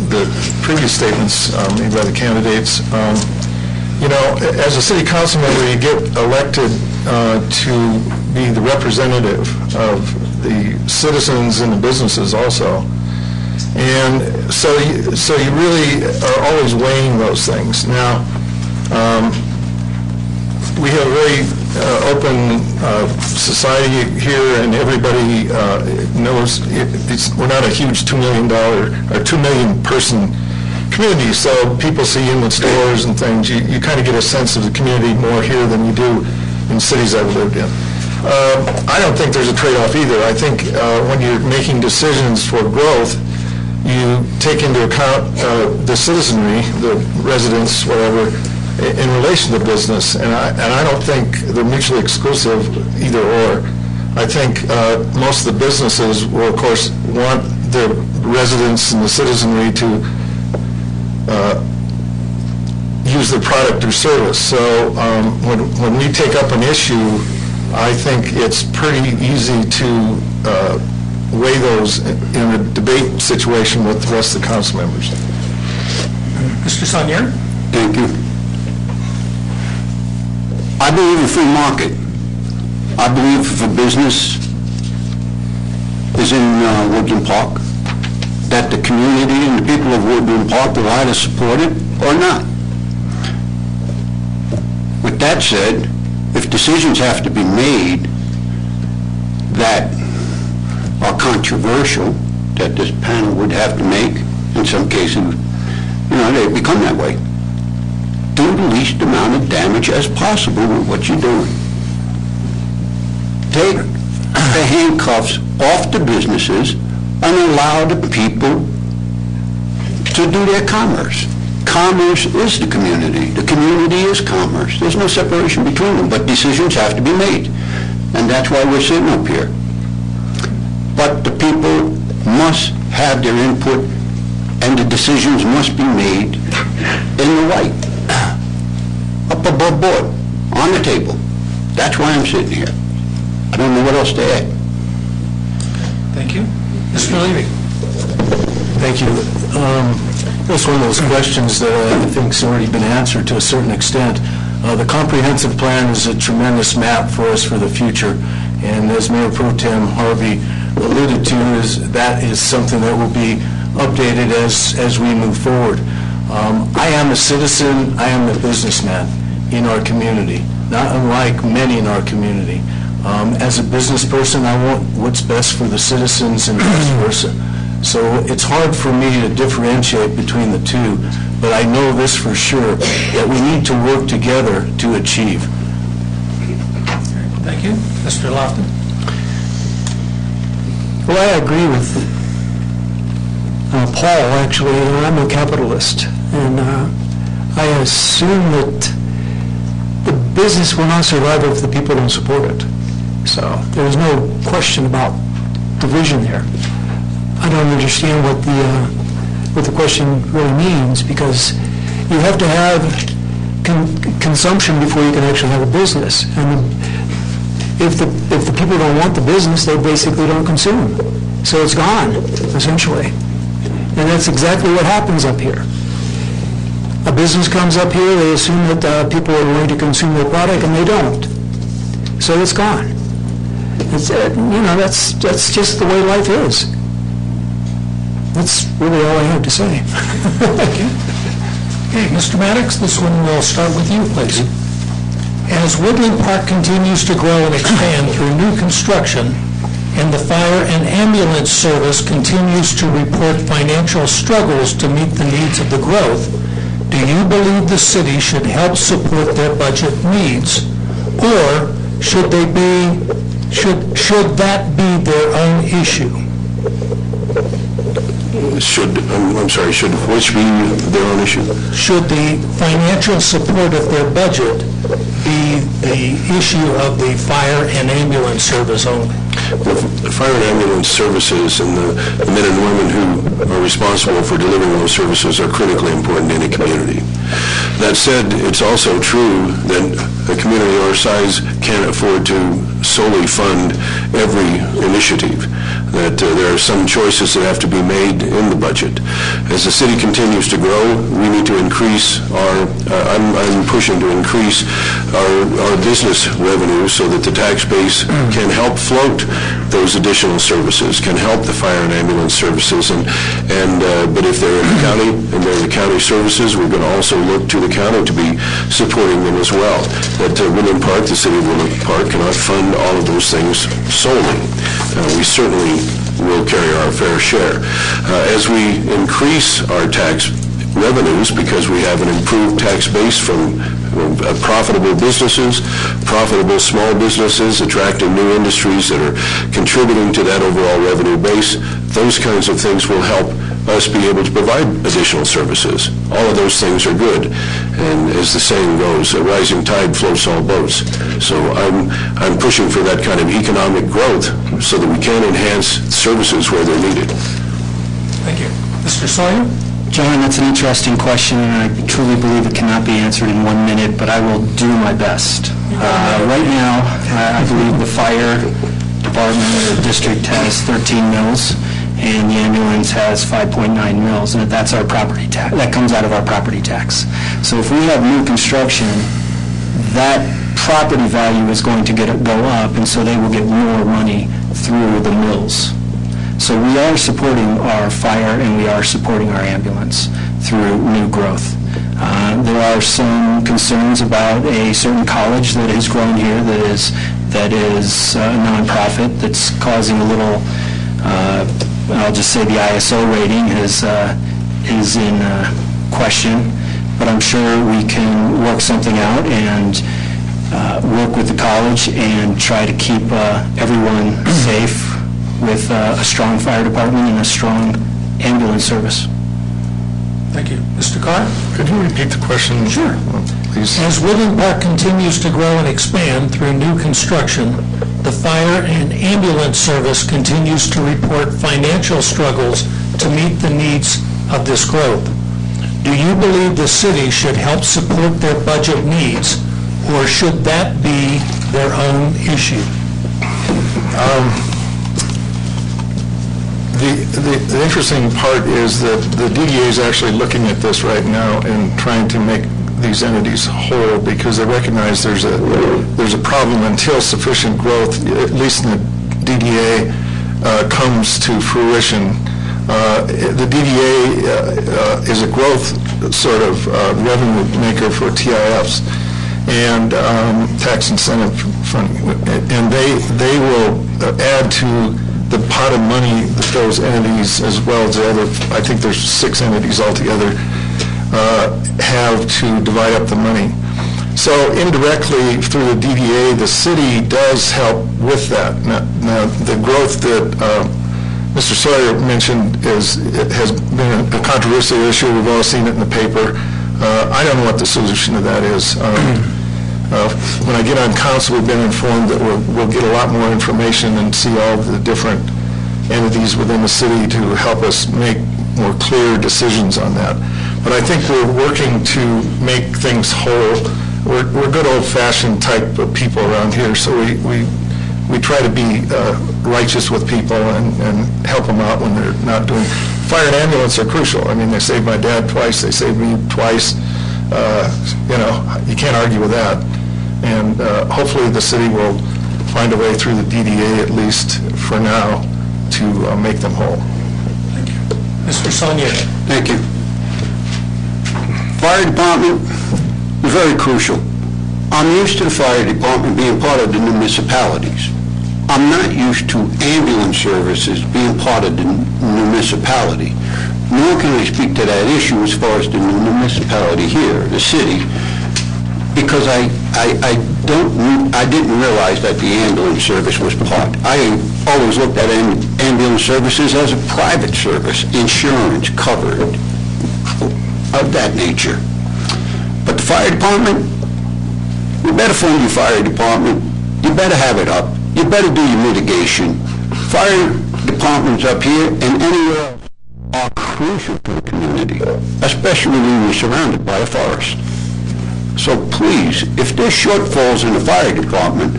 [SPEAKER 8] the previous statements made by the candidates. As a city council member, you get elected to be the representative of the citizens and the businesses also. And so you really are always weighing those things. Now, we have a very open society here, and everybody knows we're not a huge $2 million or 2 million person community, so people see you in the stores and things. You kind of get a sense of the community more here than you do in cities I've lived in. I don't think there's a trade-off either. I think when you're making decisions for growth, you take into account the citizenry, the residents, whatever, in relation to business, and I don't think they're mutually exclusive either or. I think most of the businesses will, of course, want the residents and the citizenry to use the product or service. So when we take up an issue, I think it's pretty easy to weigh those in a debate situation with the rest of the council members.
[SPEAKER 2] Mr. Sonier?
[SPEAKER 9] Thank you. I believe in free market. I believe if a business is in Woodland Park, that the community and the people of Woodland Park will either support it or not. With that said, if decisions have to be made that are controversial, that this panel would have to make, in some cases, they become that way. Do the least amount of damage as possible with what you're doing. Take the handcuffs off the businesses and allow the people to do their commerce. Commerce is the community. The community is commerce. There's no separation between them, but decisions have to be made. And that's why we're sitting up here. But the people must have their input, and the decisions must be made in the light, up above board, on the table. That's why I'm sitting here. I don't know what else to add.
[SPEAKER 2] Thank you. Mr. Levy?
[SPEAKER 3] Thank you. That's one of those questions that I think has already been answered to a certain extent. The comprehensive plan is a tremendous map for us for the future, and as Mayor Pro Tem Harvey alluded to, that is something that will be updated as we move forward. I am a citizen, I am a businessman in our community, not unlike many in our community. As a business person, I want what's best for the citizens and vice versa. So it's hard for me to differentiate between the two, but I know this for sure, that we need to work together to achieve.
[SPEAKER 2] Thank you. Mr. Lofton?
[SPEAKER 4] Well, I agree with Paul, actually. I'm a capitalist, and I assume that the business will not survive if the people don't support it. So there's no question about division there. I don't understand what the question really means, because you have to have consumption before you can actually have a business. And if the people don't want the business, they basically don't consume. So it's gone, essentially. And that's exactly what happens up here. A business comes up here, they assume that people are going to consume their product, and they don't. So it's gone. It's, that's just the way life is. That's really all I have to say.
[SPEAKER 2] Okay, Mr. Maddox, this one will start with you, please. As Woodland Park continues to grow and expand through new construction, and the fire and ambulance service continues to report financial struggles to meet the needs of the growth, do you believe the city should help support their budget needs, or should they be Should that be their own issue?
[SPEAKER 6] Should which be their own issue?
[SPEAKER 2] Should the financial support of their budget be the issue of the fire and ambulance service only?
[SPEAKER 6] The fire and ambulance services and the men and women who are responsible for delivering those services are critically important in a community. That said, it's also true that a community our size can't afford to solely fund every initiative, that there are some choices that have to be made in the budget. As the city continues to grow, we need to increase I'm pushing to increase our business revenue so that the tax base can help float those additional services, can help the fire and ambulance services, but if they're in the county and they're the county services, we're going to also look to the county to be supporting them as well. That Woodland Park, the city of Woodland Park, cannot fund all of those things solely. We certainly will carry our fair share. As we increase our tax revenues, because we have an improved tax base from profitable businesses, profitable small businesses, attracting new industries that are contributing to that overall revenue base, those kinds of things will help us be able to provide additional services. All of those things are good. And as the saying goes, a rising tide floats all boats. So I'm pushing for that kind of economic growth so that we can enhance services where they're needed.
[SPEAKER 2] Thank you. Mr. Sawyer?
[SPEAKER 7] John, that's an interesting question, and I truly believe it cannot be answered in 1 minute, but I will do my best. Right now, I believe the fire department or district has 13 mills, and the ambulance has 5.9 mills, and that's our property tax. That comes out of our property tax. So if we have new construction, that property value is going to go up, and so they will get more money through the mills. So we are supporting our fire and we are supporting our ambulance through new growth. There are some concerns about a certain college that has grown here that is a nonprofit that's causing a little, I'll just say the ISO rating is in question, but I'm sure we can work something out and work with the college and try to keep everyone safe with a strong fire department and a strong ambulance service.
[SPEAKER 2] Thank you. Mr. Carr?
[SPEAKER 8] Could you repeat the question?
[SPEAKER 2] Sure.
[SPEAKER 8] Please.
[SPEAKER 2] As Woodland Park continues to grow and expand through new construction, the fire and ambulance service continues to report financial struggles to meet the needs of this growth. Do you believe the city should help support their budget needs, or should that be their own issue?
[SPEAKER 8] The interesting part is that the DDA is actually looking at this right now and trying to make these entities whole, because they recognize there's a problem until sufficient growth, at least in the DDA, comes to fruition. The DDA is a growth sort of revenue maker for TIFs and tax incentive funding, and they will add to the pot of money that those entities, as well as the other, I think there's 6 entities altogether, have to divide up the money. So indirectly, through the DDA, the city does help with that. Now the growth that Mr. Sawyer mentioned has been a controversial issue. We've all seen it in the paper. I don't know what the solution to that is. When I get on council, we've been informed that we'll get a lot more information and see all the different entities within the city to help us make more clear decisions on that. But I think we're working to make things whole. We're good old-fashioned type of people around here, so we try to be righteous with people and help them out when they're not doing. Fire and ambulance are crucial. I mean, they saved my dad twice. They saved me twice. You can't argue with that. And hopefully the city will find a way through the DDA, at least for now, to make them whole.
[SPEAKER 2] Thank you. Mr. Sonnier?
[SPEAKER 9] Thank you. Fire department is very crucial. I'm used to the fire department being part of the municipalities. I'm not used to ambulance services being part of the municipality. Nor can I speak to that issue as far as the municipality here, the city. because I didn't realize that the ambulance service was part. I always looked at ambulance services as a private service, insurance covered, of that nature. But the fire department, you better fund your fire department. You better have it up. You better do your mitigation. Fire departments up here and anywhere else are crucial to the community, especially when you're surrounded by a forest. So please, if there's shortfalls in the fire department,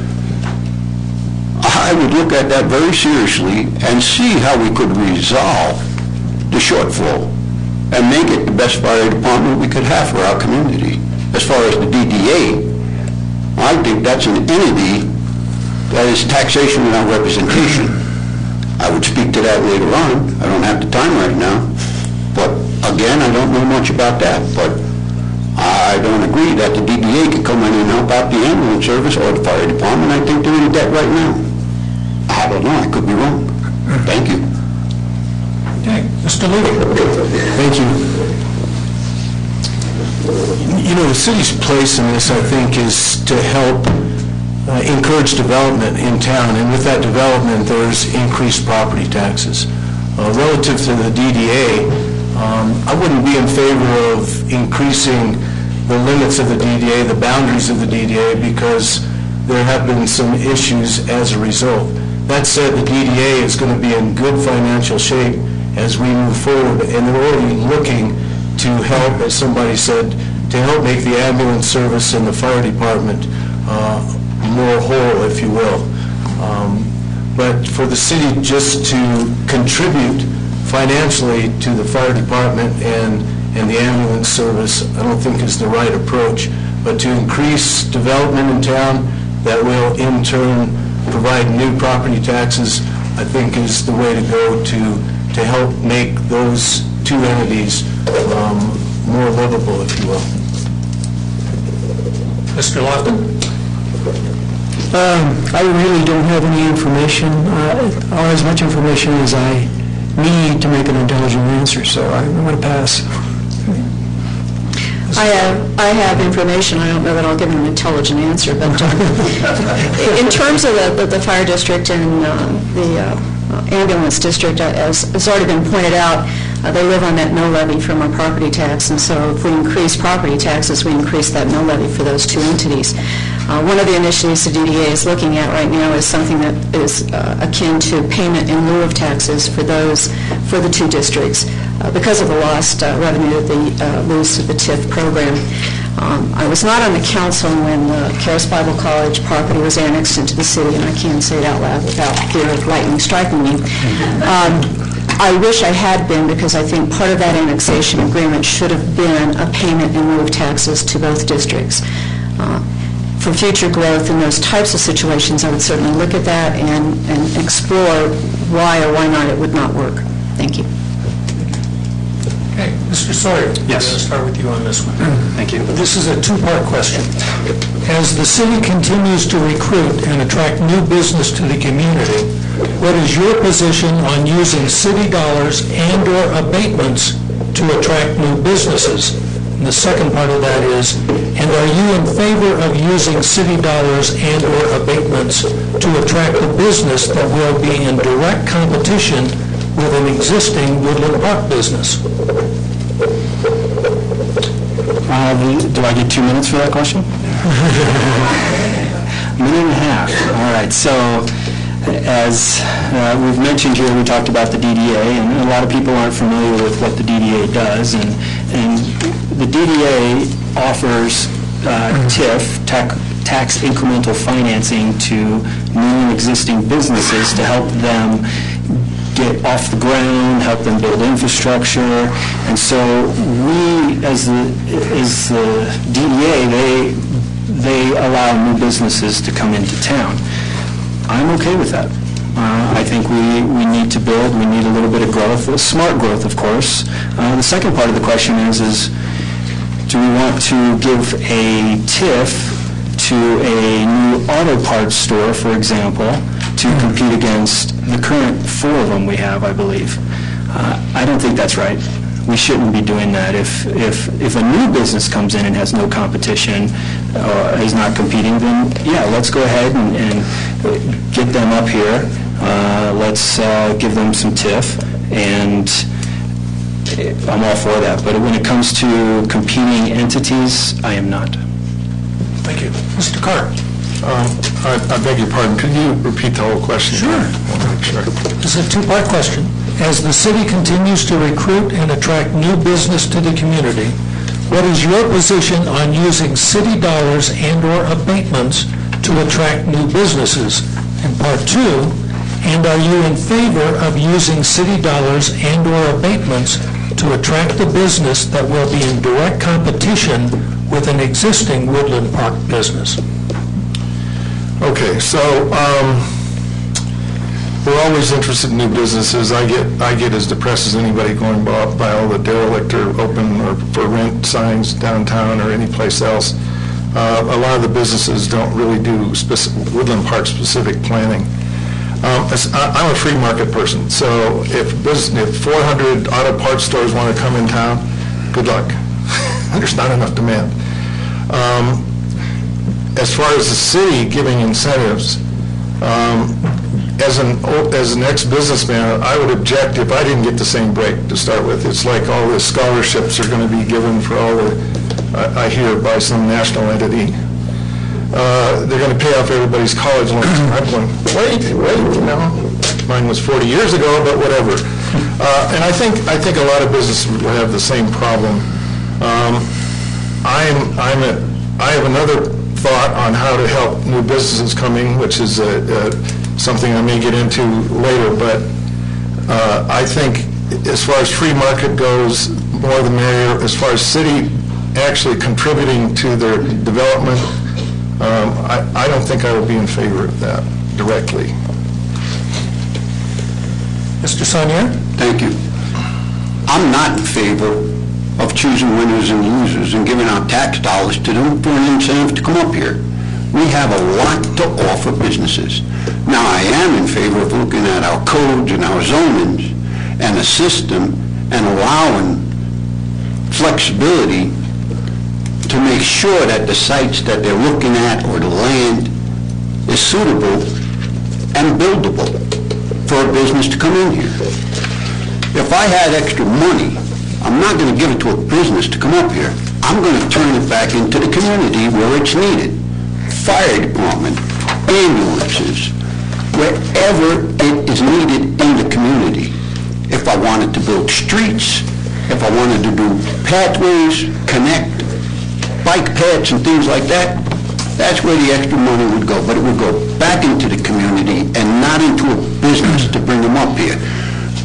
[SPEAKER 9] I would look at that very seriously and see how we could resolve the shortfall and make it the best fire department we could have for our community. As far as the DDA, I think that's an entity that is taxation without representation. I would speak to that later on. I don't have the time right now. But again, I don't know much about that. But I don't agree that the DDA can come in and help out the ambulance service or the fire department. I think they're in debt right now. I don't know. I could be wrong. Thank you.
[SPEAKER 2] Okay, Mr. Levy.
[SPEAKER 3] Thank you. You know, the city's place in this, I think, is to help encourage development in town, and with that development, there's increased property taxes. Relative to the DDA, I wouldn't be in favor of increasing the limits of the DDA, the boundaries of the DDA, because there have been some issues as a result. That said, the DDA is going to be in good financial shape as we move forward, and they're already looking to help, as somebody said, to help make the ambulance service and the fire department more whole, if you will. But for the city just to contribute financially to the fire department and the ambulance service, I don't think is the right approach. But to increase development in town that will in turn provide new property taxes, I think is the way to go to help make those two entities more livable, if you will.
[SPEAKER 2] Mr. Lofton?
[SPEAKER 4] I really don't have any information, or as much information as I need to make an intelligent answer, so I'm going to pass.
[SPEAKER 5] I have information. I don't know that I'll give an intelligent answer, but in terms of the fire district and the ambulance district, as has already been pointed out, they live on that mill levy from our property tax, and so if we increase property taxes, we increase that mill levy for those two entities. One of the initiatives the DDA is looking at right now is something that is akin to payment in lieu of taxes for the two districts because of the lost revenue that they lose to the TIF program. I was not on the council when Charis Bible College property was annexed into the city, and I can't say it out loud without fear of lightning striking me. I wish I had been, because I think part of that annexation agreement should have been a payment in lieu of taxes to both districts. For future growth in those types of situations, I would certainly look at that and explore why or why not it would not work. Thank you.
[SPEAKER 2] Okay, Mr. Sawyer.
[SPEAKER 7] Yes.
[SPEAKER 2] I'm going to start with you on this one.
[SPEAKER 7] Thank you.
[SPEAKER 2] This is a two-part question. As the city continues to recruit and attract new business to the community, what is your position on using city dollars and/or abatements to attract new businesses? And the second part of that is, and are you in favor of using city dollars and/or abatements to attract the business that will be in direct competition with an existing Woodland Park business?
[SPEAKER 7] Do I get 2 minutes for that question? A minute and a half. All right. So, as we've mentioned here, we talked about the DDA, and a lot of people aren't familiar with what the DDA does. And the DDA offers TIF, tax incremental financing, to new and existing businesses to help them get off the ground, help them build infrastructure. And so we, as the DDA, they allow new businesses to come into town. I'm okay with that. I think we need to build, we need a little bit of growth, smart growth, of course. The second part of the question is do we want to give a TIF to a new auto parts store, for example, to compete against the current 4 of them we have, I believe. I don't think that's right. We shouldn't be doing that. If a new business comes in and has no competition, is not competing, then yeah, let's go ahead and get them up here. Let's give them some TIF, and I'm all for that. But when it comes to competing entities, I am not.
[SPEAKER 2] Thank you. Mr. Carr?
[SPEAKER 8] I beg your pardon, could you repeat the whole question?
[SPEAKER 2] Sure.
[SPEAKER 8] I want to make sure.
[SPEAKER 2] This is a two-part question. As the city continues to recruit and attract new business to the community, what is your position on using city dollars and/or abatements to attract new businesses? And part two, and are you in favor of using city dollars and/or abatements to attract the business that will be in direct competition with an existing Woodland Park business?
[SPEAKER 8] Okay, so we're always interested in new businesses. I get as depressed as anybody going by all the derelict or open or for rent signs downtown or any place else. A lot of the businesses don't really do Woodland Park specific planning. I'm a free market person, so if 400 auto parts stores want to come in town, good luck. There's not enough demand. As far as the city giving incentives, as an ex-businessman, I would object if I didn't get the same break to start with. It's like all the scholarships are going to be given for all the, I hear, by some national entity. They're going to pay off everybody's college loans. I'm going, wait, mine was 40 years ago, but whatever. And I think a lot of businesses will have the same problem. I have another thought on how to help new businesses coming, which is something I may get into later, but I think as far as free market goes, more the merrier. As far as city actually contributing to their development, I don't think I would be in favor of that directly.
[SPEAKER 2] Mr. Saunier?
[SPEAKER 9] Thank you. I'm not in favor of choosing winners and losers and giving out tax dollars to them for an incentive to come up here. We have a lot to offer businesses. Now, I am in favor of looking at our codes and our zonings and a system and allowing flexibility to make sure that the sites that they're looking at or the land is suitable and buildable for a business to come in here. If I had extra money, I'm not going to give it to a business to come up here. I'm going to turn it back into the community where it's needed. Fire department, ambulances, wherever it is needed in the community. If I wanted to build streets, if I wanted to do pathways, connect bike paths and things like that, that's where the extra money would go. But it would go back into the community and not into a business to bring them up here.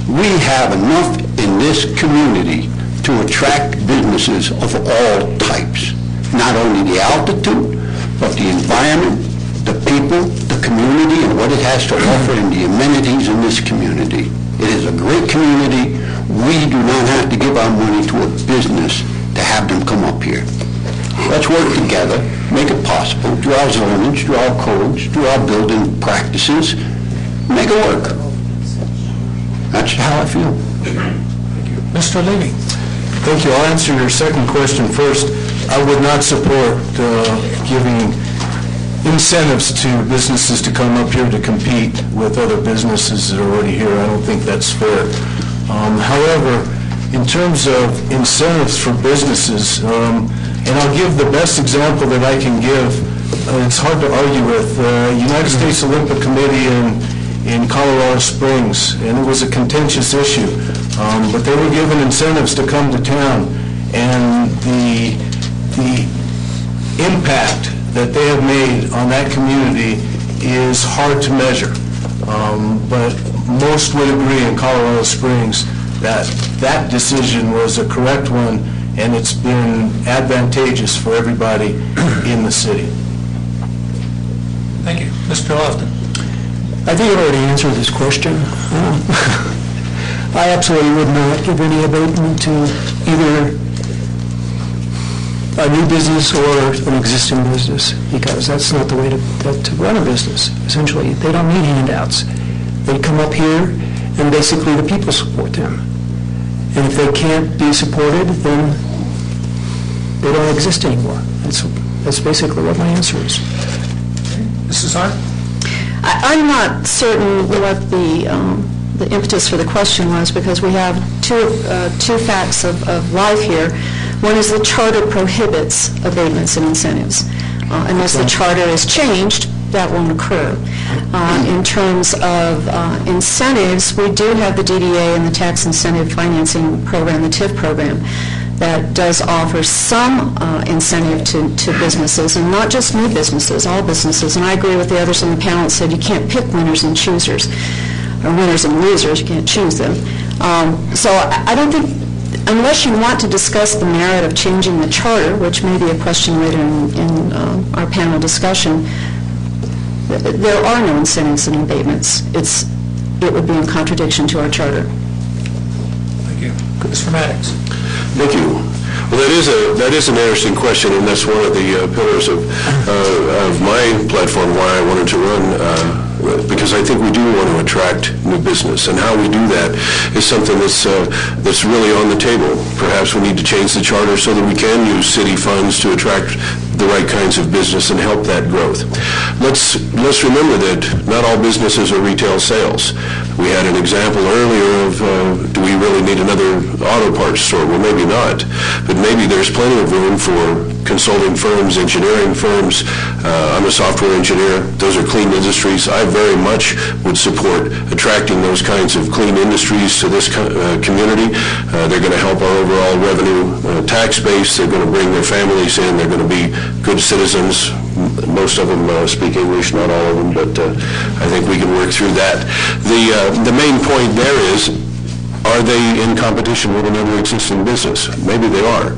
[SPEAKER 9] We have enough in this community to attract businesses of all types. Not only the altitude, but the environment, the people, the community, and what it has to offer and the amenities in this community. It is a great community. We do not have to give our money to a business to have them come up here. Let's work together, make it possible, do our zonings, do our codes, do our building practices, make it work. That's how I feel.
[SPEAKER 2] Mr. Levy?
[SPEAKER 3] Thank you. I'll answer your second question first. I would not support giving incentives to businesses to come up here to compete with other businesses that are already here. I don't think that's fair. However, in terms of incentives for businesses, and I'll give the best example that I can give, it's hard to argue with, United States Olympic Committee in Colorado Springs, and it was a contentious issue, but they were given incentives to come to town, and the impact that they have made on that community is hard to measure. But most would agree in Colorado Springs that that decision was a correct one, and it's been advantageous for everybody in the city.
[SPEAKER 2] Thank you. Mr. Lofton?
[SPEAKER 4] I think I've already answered this question. I absolutely would not give any abatement to either a new business or an existing business, because that's not the way to run a business. Essentially, they don't need handouts. They come up here, and basically the people support them. And if they can't be supported, then they don't exist anymore. That's That's basically what my answer is.
[SPEAKER 2] Mrs. Hart?
[SPEAKER 5] I'm not certain what the impetus for the question was, because we have two facts of life here. One is the charter prohibits abatements and incentives. Unless the charter is changed, that won't occur. In terms of incentives, we do have the DDA and the Tax Incentive Financing Program, the TIF program, that does offer some incentive to businesses, and not just new businesses, all businesses. And I agree with the others on the panel that said you can't pick winners and choosers, or winners and losers, you can't choose them. So I don't think, unless you want to discuss the merit of changing the charter, which may be a question later in our panel discussion, there are no incentives and abatements. It would be in contradiction to our charter.
[SPEAKER 2] Thank you. Mr. Maddox?
[SPEAKER 6] Thank you. Well, that is an interesting question, and that's one of the pillars of my platform, why I wanted to run, because I think we do want to attract new business, and how we do that is something that's really on the table. Perhaps we need to change the charter so that we can use city funds to attract the right kinds of business and help that growth. Let's remember that not all businesses are retail sales. We had an example earlier of do we really need another auto parts store? Well, maybe not, but maybe there's plenty of room for consulting firms, engineering firms. I'm a software engineer. Those are clean industries. I very much would support attracting those kinds of clean industries to this community. They're going to help our overall revenue tax base. They're going to bring their families in. They're going to be good citizens. Most of them speak English, not all of them, but I think we can work through that. The main point there is, are they in competition with another existing business? Maybe they are.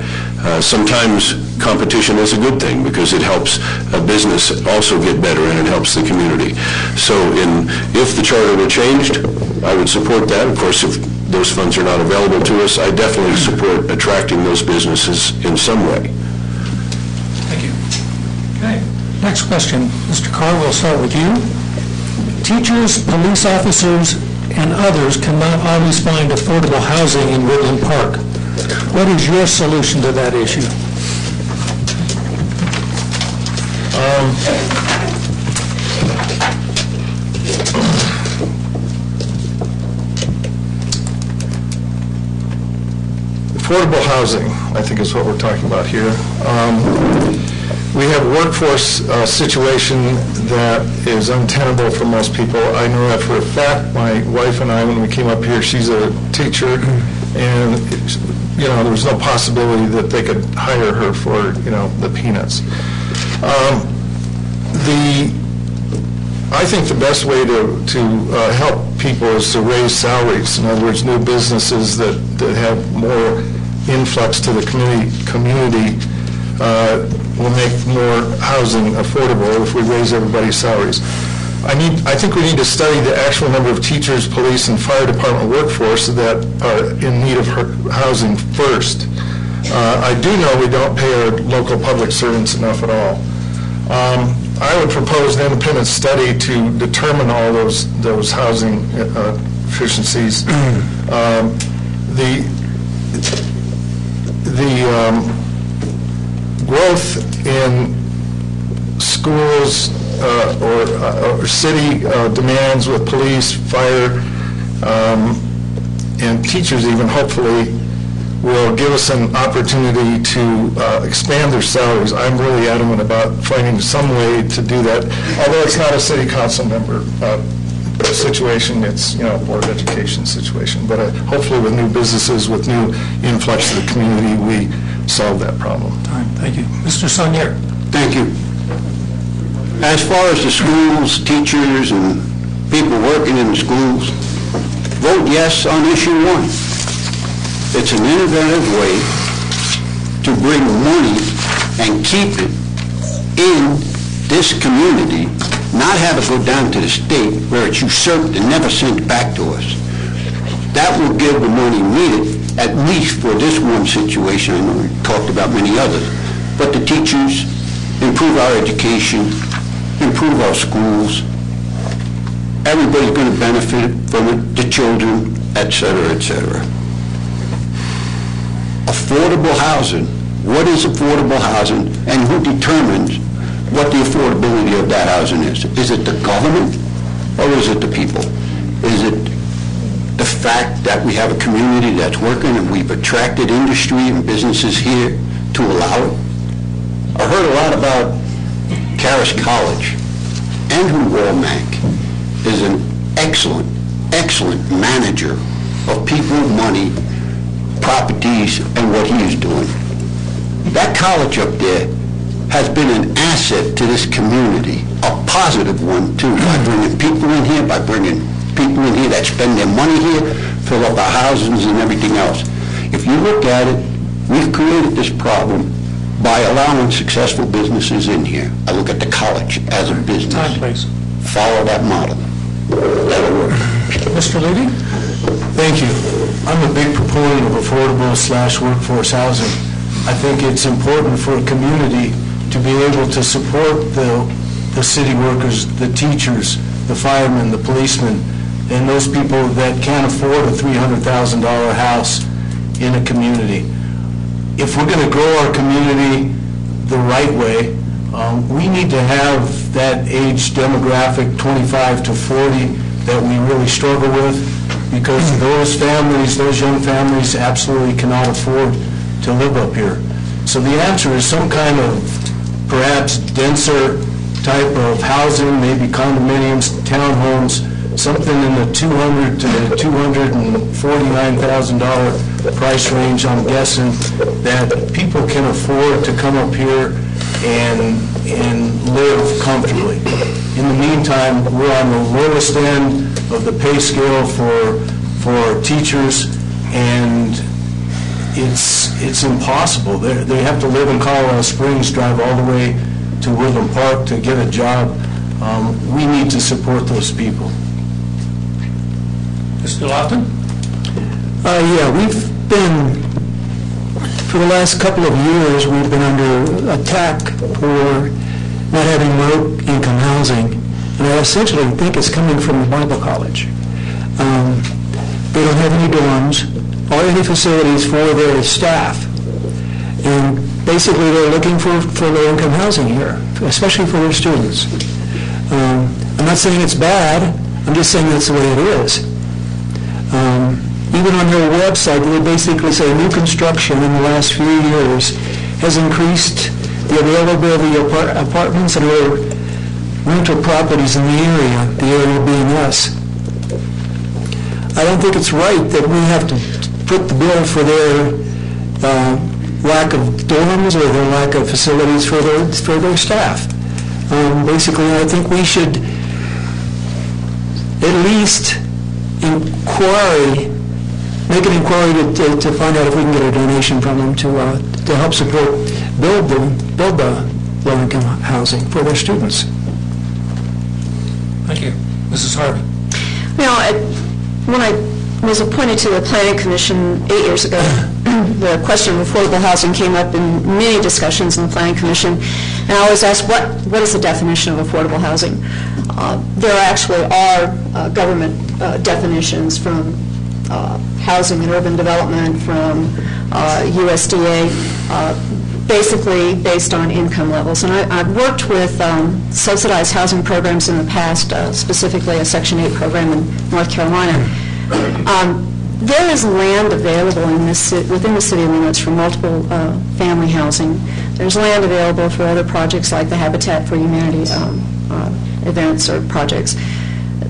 [SPEAKER 6] Sometimes competition is a good thing because it helps a business also get better and it helps the community. So if the charter were changed, I would support that. Of course, if those funds are not available to us, I definitely support attracting those businesses in some way.
[SPEAKER 2] Thank you. Okay. Next question. Mr. Carr, we'll start with you. Teachers, police officers, and others cannot always find affordable housing in Woodland Park. What is your solution to that issue?
[SPEAKER 8] Affordable housing, I think, is what we're talking about here. We have a workforce situation that is untenable for most people. I know that for a fact. My wife and I, when we came up here, she's a teacher, and there was no possibility that they could hire her for the peanuts. I think the best way to help people is to raise salaries. In other words, new businesses that have more influx to the community will make more housing affordable if we raise everybody's salaries. I think we need to study the actual number of teachers, police, and fire department workforce that are in need of housing first. I do know we don't pay our local public servants enough at all. I would propose an independent study to determine all those housing efficiencies. The growth in schools or city demands with police, fire, and teachers even, hopefully, will give us an opportunity to expand their salaries. I'm really adamant about finding some way to do that, although it's not a city council member situation, it's Board of Education situation. But hopefully with new businesses, with new influx to the community, we solve that problem.
[SPEAKER 2] All right, thank you. Mr. Saunier.
[SPEAKER 9] Thank you. As far as the schools, teachers, and people working in the schools, vote yes on issue 1. It's an innovative way to bring money and keep it in this community, not have it go down to the state where it's usurped and never sent back to us. That will give the money needed, at least for this one situation. I know we talked about many others, but the teachers, improve our education, improve our schools. Everybody's going to benefit from it, the children, et cetera, et cetera. Affordable housing what is affordable housing and who determines what the affordability of that housing is. Is it the government or is it the people? Is it the fact that we have a community that's working and we've attracted industry and businesses here to allow it? I heard a lot about Caris College. Andrew Womack is an excellent, excellent manager of people, money, properties, and what he is doing. That college up there has been an asset to this community, a positive one too, by bringing people in here, by bringing people in here that spend their money here, fill up our houses and everything else. If you look at it, we've created this problem by allowing successful businesses in here. I look at the college as a business.
[SPEAKER 2] Time, please.
[SPEAKER 9] Follow that model. That'll work.
[SPEAKER 2] Mr. Levy?
[SPEAKER 3] Thank you. I'm a big proponent of affordable/workforce housing. I think it's important for a community to be able to support the city workers, the teachers, the firemen, the policemen, and those people that can't afford a $300,000 house in a community. If we're going to grow our community the right way, we need to have that age demographic, 25 to 40, that we really struggle with, because those families, those young families absolutely cannot afford to live up here. So the answer is some kind of perhaps denser type of housing, maybe condominiums, townhomes, something in the $200,000 to $249,000 price range, I'm guessing, that people can afford to come up here and live comfortably. In the meantime, we're on the lowest end of the pay scale for teachers, and it's impossible. They have to live in Colorado Springs, drive all the way to Woodland Park to get a job. We need to support those people.
[SPEAKER 2] Mr. Lofton?
[SPEAKER 4] Yeah, we've been, for the last couple of years, we've been under attack for not having low-income housing, and I essentially think it's coming from the Bible College. They don't have any dorms or any facilities for their staff, and basically they're looking for low-income housing here, especially for their students. I'm not saying it's bad, I'm just saying that's the way it is. Even on their website, they basically say new construction in the last few years has increased the availability of apartments and other rental properties in the area being us. I don't think it's right that we have to foot the bill for their lack of dorms or their lack of facilities for their staff. Basically, I think we should at least make an inquiry to find out if we can get a donation from them to help support build the low-income housing for their students.
[SPEAKER 2] Thank you. Mrs. Harvey?
[SPEAKER 5] You know, when I was appointed to the Planning Commission 8 years ago, the question of affordable housing came up in many discussions in the Planning Commission, and I always asked, what is the definition of affordable housing? There actually are government definitions from Housing and Urban Development, from USDA, basically based on income levels. And I've worked with subsidized housing programs in the past, specifically a Section 8 program in North Carolina. There is land available within the city limits for multiple family housing. There's land available for other projects like the Habitat for Humanity events or projects.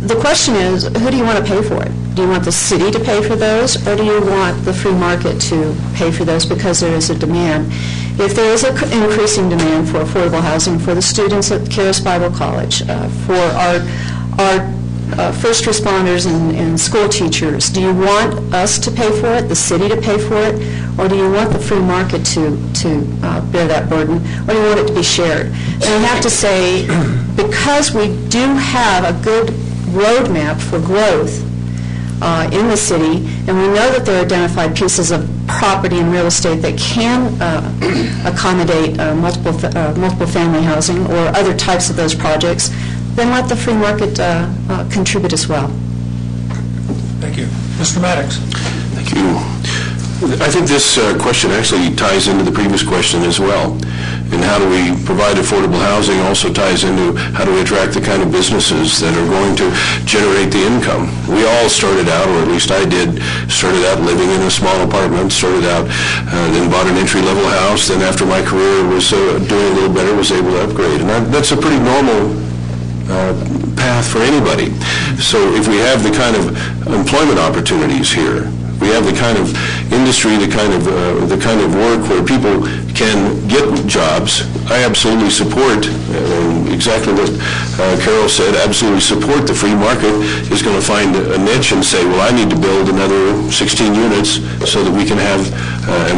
[SPEAKER 5] The question is, who do you want to pay for it? Do you want the city to pay for those, or do you want the free market to pay for those because there is a demand? If there is an increasing demand for affordable housing for the students at Caris Bible College, for our first responders and school teachers, do you want us to pay for it, the city to pay for it, or do you want the free market to bear that burden, or do you want it to be shared? And I have to say, because we do have a good roadmap for growth in the city, and we know that there are identified pieces of property and real estate that can accommodate multiple family housing or other types of those projects, then let the free market contribute as well.
[SPEAKER 2] Thank you. Mr. Maddox?
[SPEAKER 9] Thank you.
[SPEAKER 6] I think this question actually ties into the previous question as well. And how do we provide affordable housing also ties into how do we attract the kind of businesses that are going to generate the income. We all started out, or at least I did, started out living in a small apartment, started out, then bought an entry-level house, then after my career was doing a little better, was able to upgrade. And that's a pretty normal path for anybody. So if we have the kind of employment opportunities here, we have the kind of industry, the kind of work where people can get jobs. I absolutely support, exactly what Carol said, absolutely support the free market is going to find a niche and say, well, I need to build another 16 units so that we can have, and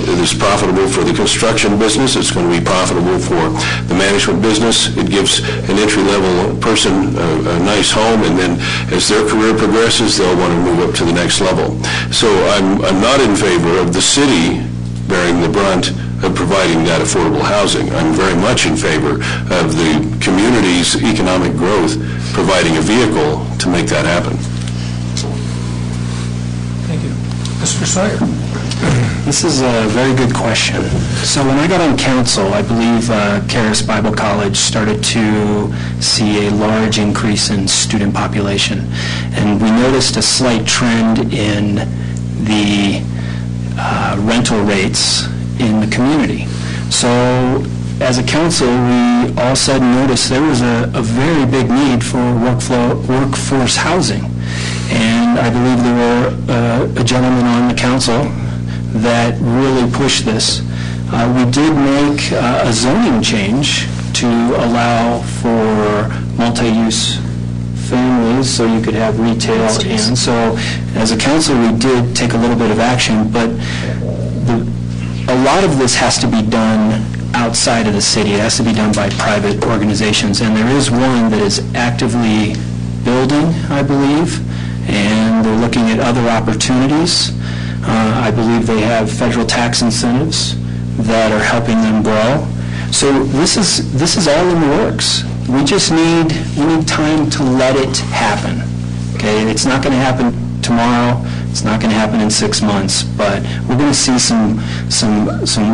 [SPEAKER 6] it is profitable for the construction business, it's going to be profitable for the management business. It gives an entry-level person a nice home, and then as their career progresses, they'll want to move up to the next level. So I'm not in favor of the city bearing the brunt of providing that affordable housing. I'm very much in favor of the community's economic growth providing a vehicle to make that happen.
[SPEAKER 2] Thank you. Mr. Sawyer.
[SPEAKER 7] This is a very good question. So when I got on council, I believe Charis Bible College started to see a large increase in student population. And we noticed a slight trend in the rental rates in the community. So as a council, we all of a sudden noticed there was a very big need for workforce housing. And I believe there were a gentleman on the council that really pushed this. We did make a zoning change to allow for multi-use families, so you could have retail. And so as a council, we did take a little bit of action, but a lot of this has to be done outside of the city. It has to be done by private organizations, and there is one that is actively building, I believe, and they're looking at other opportunities. I believe they have federal tax incentives that are helping them grow. So this is all in the works. We just need time to let it happen. Okay, it's not going to happen tomorrow. It's not going to happen in 6 months, but we're going to see some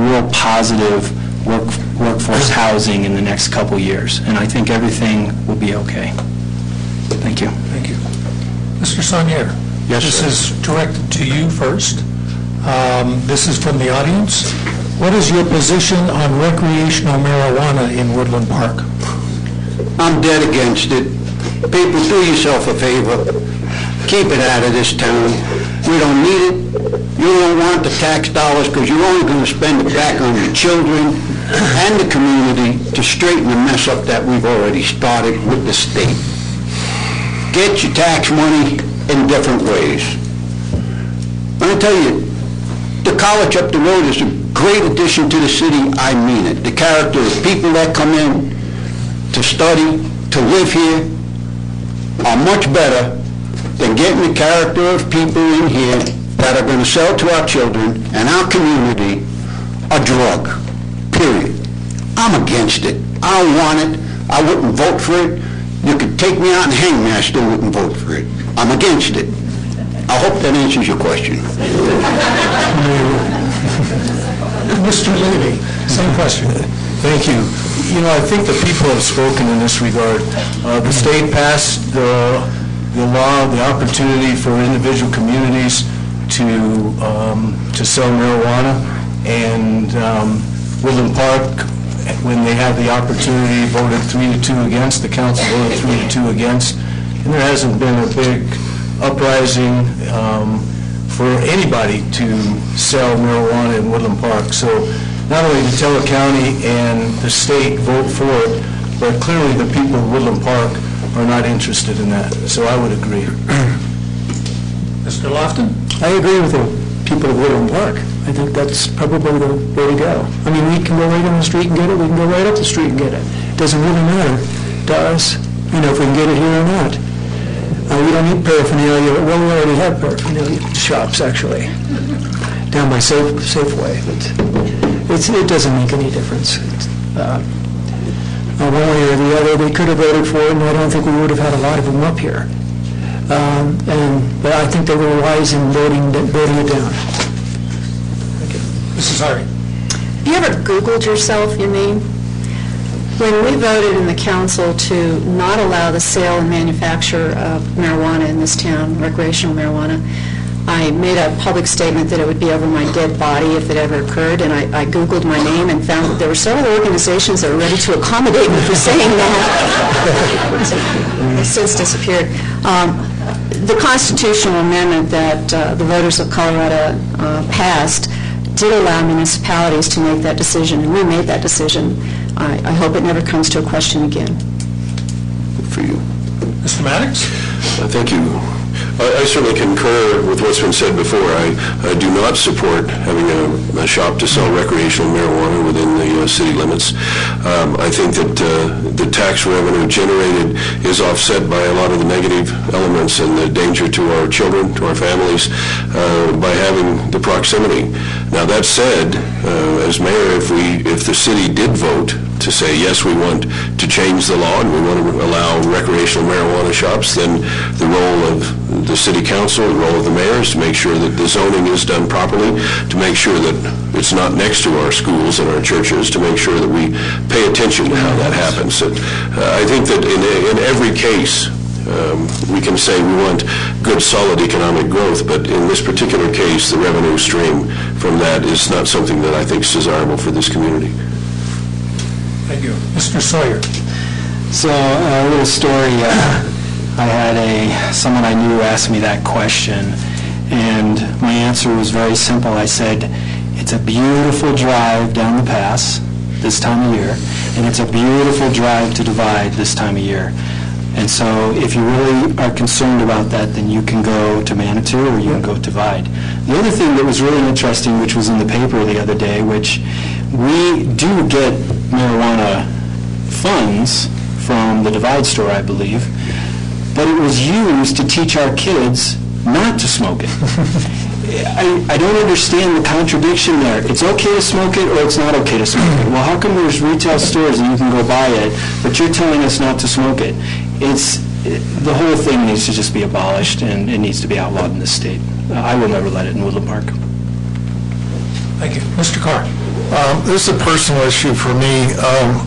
[SPEAKER 7] real positive workforce housing in the next couple years, and I think everything will be okay. Thank you.
[SPEAKER 2] Thank you. Mr. Saunier.
[SPEAKER 6] Yes,
[SPEAKER 2] This
[SPEAKER 6] sir.
[SPEAKER 2] is directed to you first. This is from the audience. What is your position on recreational marijuana in Woodland Park?
[SPEAKER 9] I'm dead against it. People, do yourself a favor. Keep it out of this town. We don't need it. You don't want the tax dollars because you're only going to spend it back on your children and the community to straighten the mess up that we've already started with the state. Get your tax money in different ways. I'm going to tell you, the college up the road is a great addition to the city. I mean it. The character of people that come in to study, to live here, are much better than getting the character of people in here that are going to sell to our children and our community a drug, period. I'm against it. I don't want it. I wouldn't vote for it. You could take me out and hang me, I still wouldn't vote for it. I'm against it. I hope that answers your question.
[SPEAKER 2] Mr. Levy, same question.
[SPEAKER 3] Thank you. You know, I think the people have spoken in this regard. The state passed the law, the opportunity for individual communities to sell marijuana, and Woodland Park, when they had the opportunity, voted 3-2 against. The council voted 3-2 against, and there hasn't been a big uprising for anybody to sell marijuana in Woodland Park. So not only did Teller County and the state vote for it, but clearly the people of Woodland Park are not interested in that. So I would agree.
[SPEAKER 2] Mr. Lofton?
[SPEAKER 4] I agree with the people of Woodland Park. I think that's probably the way to go. I mean, we can go right on the street and get it, we can go right up the street and get it. It doesn't really matter to us, you know, if we can get it here or not. We don't need paraphernalia. Well, we already have paraphernalia shops, actually, down by Safeway. But it doesn't make any difference. One way or the other, they could have voted for it, and I don't think we would have had a lot of them up here. But I think they were wise in voting it down.
[SPEAKER 2] Mrs. Harvey.
[SPEAKER 5] Have you ever Googled yourself, your name? When we voted in the council to not allow the sale and manufacture of marijuana in this town, recreational marijuana, I made a public statement that it would be over my dead body if it ever occurred, and I Googled my name and found that there were several organizations that were ready to accommodate me for saying that. It's since disappeared. The constitutional amendment that the voters of Colorado passed did allow municipalities to make that decision, and we made that decision. I hope it never comes to a question again.
[SPEAKER 6] Good for you.
[SPEAKER 2] Mr. Maddox?
[SPEAKER 6] Thank you. I certainly concur with what's been said before. I do not support having a shop to sell recreational marijuana within the city limits. I think that the tax revenue generated is offset by a lot of the negative elements and the danger to our children, to our families, by having the proximity. Now, that said, as mayor, if the city did vote to say, yes, we want to change the law and we want to allow recreational marijuana shops, then the role of the city council, the role of the mayor is to make sure that the zoning is done properly, to make sure that it's not next to our schools and our churches, to make sure that we pay attention to how that happens. I think that in every case, we can say we want good, solid economic growth, but in this particular case, the revenue stream from that is not something that I think is desirable for this community.
[SPEAKER 2] Thank you. Mr. Sawyer.
[SPEAKER 7] So a little story. I had someone I knew ask me that question, and my answer was very simple. I said, it's a beautiful drive down the pass this time of year, and it's a beautiful drive to Divide this time of year. And so if you really are concerned about that, then you can go to Manitou or you can go to Divide. The other thing that was really interesting, which was in the paper the other day, which we do get marijuana funds from the Divide store, I believe, but it was used to teach our kids not to smoke it. I don't understand the contradiction there. It's okay to smoke it or it's not okay to smoke it. Well, how come there's retail stores and you can go buy it, but you're telling us not to smoke it? The whole thing needs to just be abolished, and it needs to be outlawed in this state. I will never let it in Woodland Park.
[SPEAKER 2] Thank you. Mr. Carr.
[SPEAKER 8] This is a personal issue for me.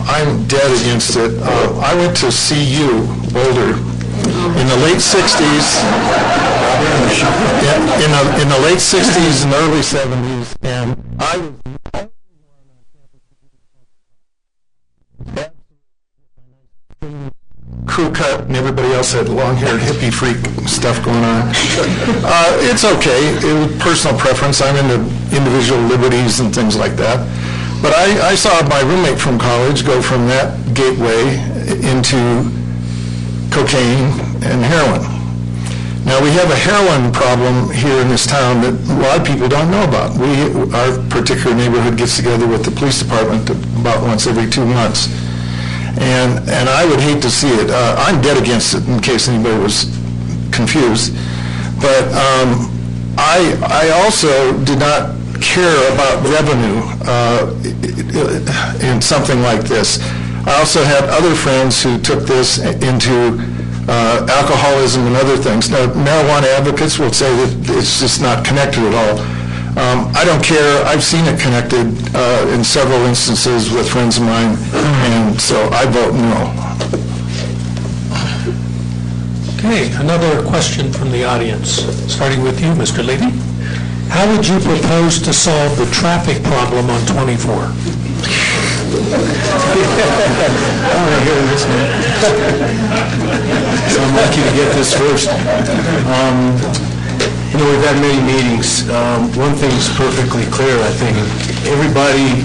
[SPEAKER 8] I'm dead against it. I went to CU, Boulder, in the late 60s, in the late 60s and early 70s, and I was crew cut, and everybody else had long-haired hippie freak stuff going on. It's okay. It was personal preference. I'm into individual liberties and things like that. But I saw my roommate from college go from that gateway into cocaine and heroin. Now, we have a heroin problem here in this town that a lot of people don't know about. Our particular neighborhood gets together with the police department about once every 2 months. And I would hate to see it. I'm dead against it, in case anybody was confused. But I also did not care about revenue in something like this. I also had other friends who took this into alcoholism and other things. Now, marijuana advocates will say that it's just not connected at all. I don't care. I've seen it connected in several instances with friends of mine, and so I vote no.
[SPEAKER 2] Okay, another question from the audience, starting with you, Mr. Levy. How would you propose to solve the traffic problem on 24?
[SPEAKER 3] I want to hear this, man. So I'm lucky to get this first. We've had many meetings. One thing's perfectly clear, I think. Everybody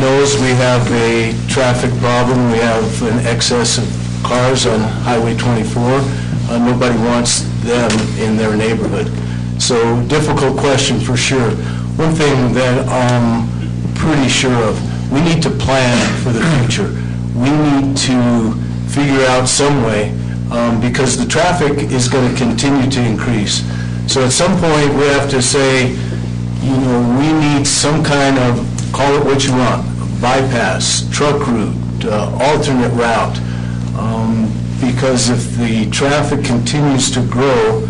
[SPEAKER 3] knows we have a traffic problem. We have an excess of cars on Highway 24. Nobody wants them in their neighborhood. So, difficult question for sure. One thing that I'm pretty sure of, we need to plan for the future. We need to figure out some way, because the traffic is going to continue to increase. So at some point, we have to say, we need some kind of, call it what you want, bypass, truck route, alternate route, because if the traffic continues to grow,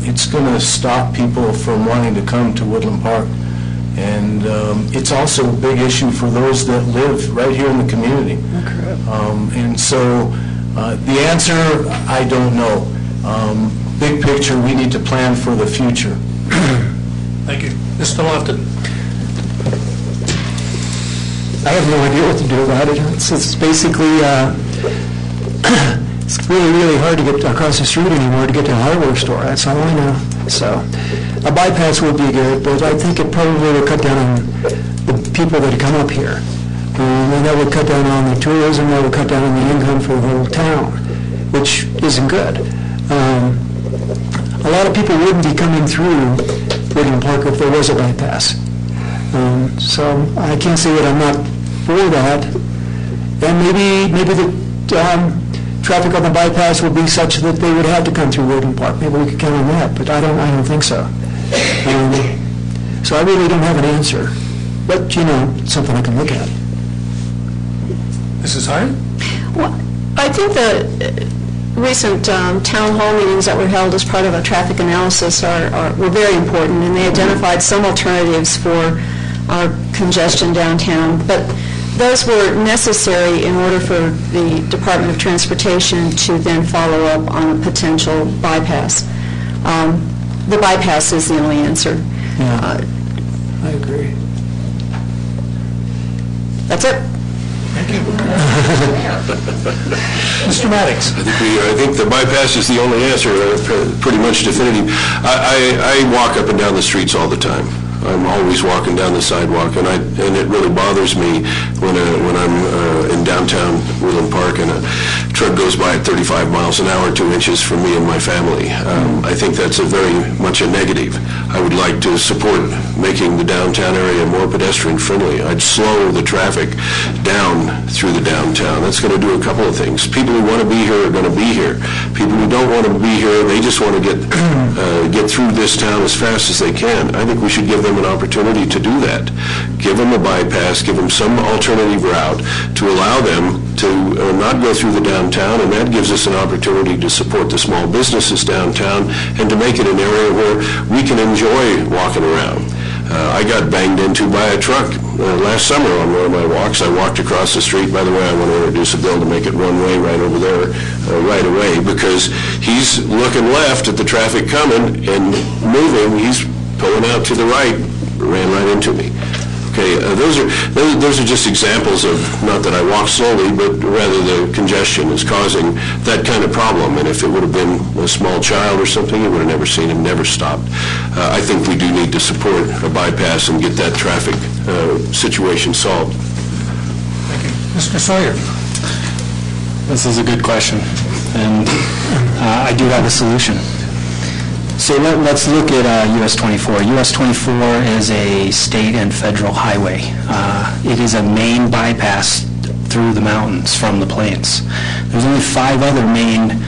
[SPEAKER 3] it's going to stop people from wanting to come to Woodland Park. And it's also a big issue for those that live right here in the community. And so the answer, I don't know. Big picture, we need to plan for the future.
[SPEAKER 2] Thank you. Mr. Lofton.
[SPEAKER 4] I have no idea what to do about it. It's basically, it's really hard to get across the street anymore to get to a hardware store. That's all I know. So a bypass would be good, but I think it probably would cut down on the people that come up here. And that would cut down on the tourism, that would cut down on the income for the whole town, which isn't good. A lot of people wouldn't be coming through Woodland Park if there was a bypass. So I can't say that I'm not for that. And maybe the traffic on the bypass would be such that they would have to come through Woodland Park. Maybe we could count on that, but I don't think so. So I really don't have an answer. But, it's something I can look at.
[SPEAKER 2] Mrs. Hyatt?
[SPEAKER 5] Well, I think the recent town hall meetings that were held as part of a traffic analysis were very important, and they identified some alternatives for our congestion downtown. But those were necessary in order for the Department of Transportation to then follow up on a potential bypass. The bypass is the only answer.
[SPEAKER 4] Yeah, I agree.
[SPEAKER 5] That's it.
[SPEAKER 2] Thank you. Mr. Maddox.
[SPEAKER 6] I think the bypass is the only answer, pretty much definitive. I walk up and down the streets all the time. I'm always walking down the sidewalk, and it really bothers me when I'm in downtown Woodland Park and a truck goes by at 35 miles an hour, 2 inches from me and my family. I think that's very much a negative. I would like to support making the downtown area more pedestrian friendly. I'd slow the traffic down through the downtown. That's going to do a couple of things. People who want to be here are going to be here. People who don't want to be here, they just want to get through this town as fast as they can. I think we should give them an opportunity to do that. Give them a bypass, give them some alternative route to allow them to not go through the downtown, and that gives us an opportunity to support the small businesses downtown and to make it an area where we can enjoy walking around. I got banged into by a truck last summer on one of my walks. I walked across the street. By the way, I want to introduce a bill to make it one-way right over there right away, because he's looking left at the traffic coming and moving. He's pulling out to the right, ran right into me. Okay, those are just examples of, not that I walk slowly, but rather the congestion is causing that kind of problem. And if it would have been a small child or something, you would have never seen him, never stopped. I think we do need to support a bypass and get that traffic situation solved.
[SPEAKER 2] Thank you. Mr. Sawyer.
[SPEAKER 7] This is a good question, and I do have a solution. So let's look at US 24. US 24 is a state and federal highway. It is a main bypass through the mountains from the plains. There's only 5 other main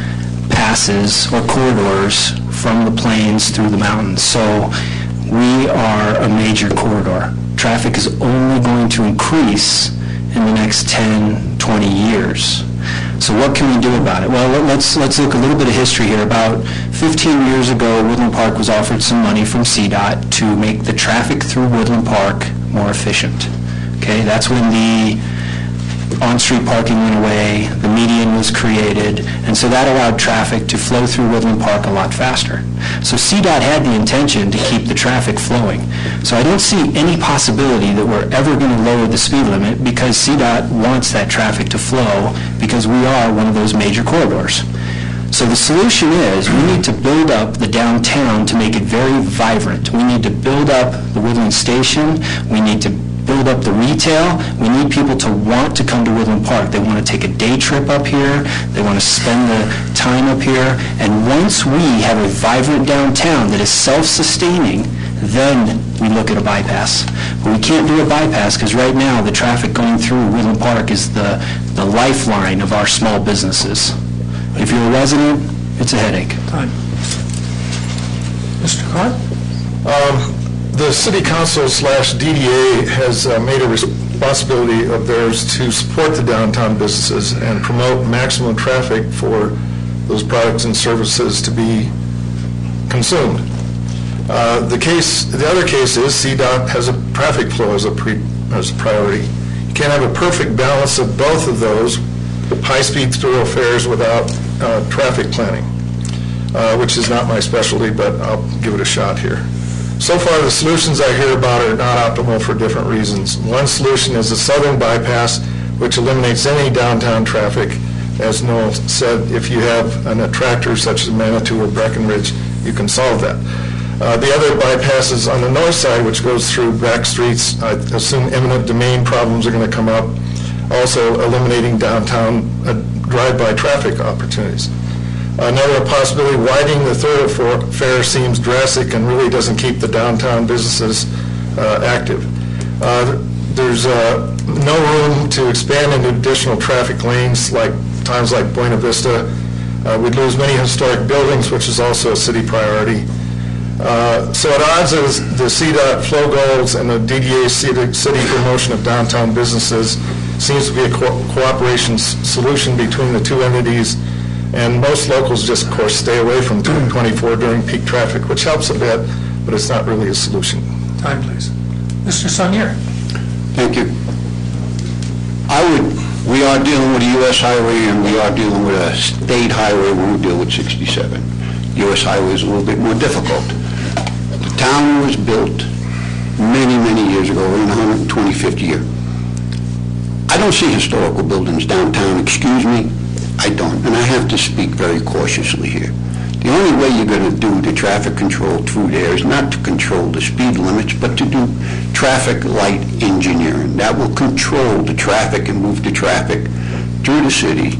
[SPEAKER 7] passes or corridors from the plains through the mountains. So we are a major corridor. Traffic is only going to increase in the next 10, 20 years. So what can we do about it? Well, let's look a little bit of history here. About 15 years ago, Woodland Park was offered some money from CDOT to make the traffic through Woodland Park more efficient. Okay, that's when the on-street parking went away, the median was created, and so that allowed traffic to flow through Woodland Park a lot faster. So CDOT had the intention to keep the traffic flowing. So I don't see any possibility that we're ever going to lower the speed limit, because CDOT wants that traffic to flow, because we are one of those major corridors. So the solution is we need to build up the downtown to make it very vibrant. We need to build up the Woodland Station. We need to build up the retail. We need people to want to come to Woodland Park. They want to take a day trip up here. They want to spend the time up here. And once we have a vibrant downtown that is self-sustaining, then we look at a bypass. But we can't do a bypass because right now the traffic going through Woodland Park is the lifeline of our small businesses. If you're a resident, it's a headache.
[SPEAKER 2] Time. Mr. Carr?
[SPEAKER 8] The City Council/DDA has made a responsibility of theirs to support the downtown businesses and promote maximum traffic for those products and services to be consumed. The other case is CDOT has a traffic flow as a priority. You can't have a perfect balance of both of those high-speed thoroughfares without traffic planning, which is not my specialty, but I'll give it a shot here. So far, the solutions I hear about are not optimal for different reasons. One solution is the southern bypass, which eliminates any downtown traffic. As Noel said, if you have an attractor such as Manitou or Breckenridge, you can solve that. The other bypass is on the north side, which goes through back streets. I assume eminent domain problems are going to come up. Also eliminating downtown drive-by traffic opportunities. Another possibility, widening the thoroughfare seems drastic and really doesn't keep the downtown businesses active. There's no room to expand into additional traffic lanes like times like Buena Vista. We'd lose many historic buildings, which is also a city priority. So at odds is the CDOT flow goals and the DDA city promotion of downtown businesses seems to be a cooperation solution between the two entities, and most locals just, of course, stay away from 24 during peak traffic, which helps a bit, but it's not really a solution.
[SPEAKER 2] Time, please. Mr. Sonier.
[SPEAKER 9] Thank you. We are dealing with a U.S. highway, and we are dealing with a state highway when we deal with 67. U.S. highway is a little bit more difficult. The town was built many, many years ago, in the 125th year. I don't see historical buildings downtown, excuse me, I don't, and I have to speak very cautiously here. The only way you're going to do the traffic control through there is not to control the speed limits, but to do traffic light engineering. That will control the traffic and move the traffic through the city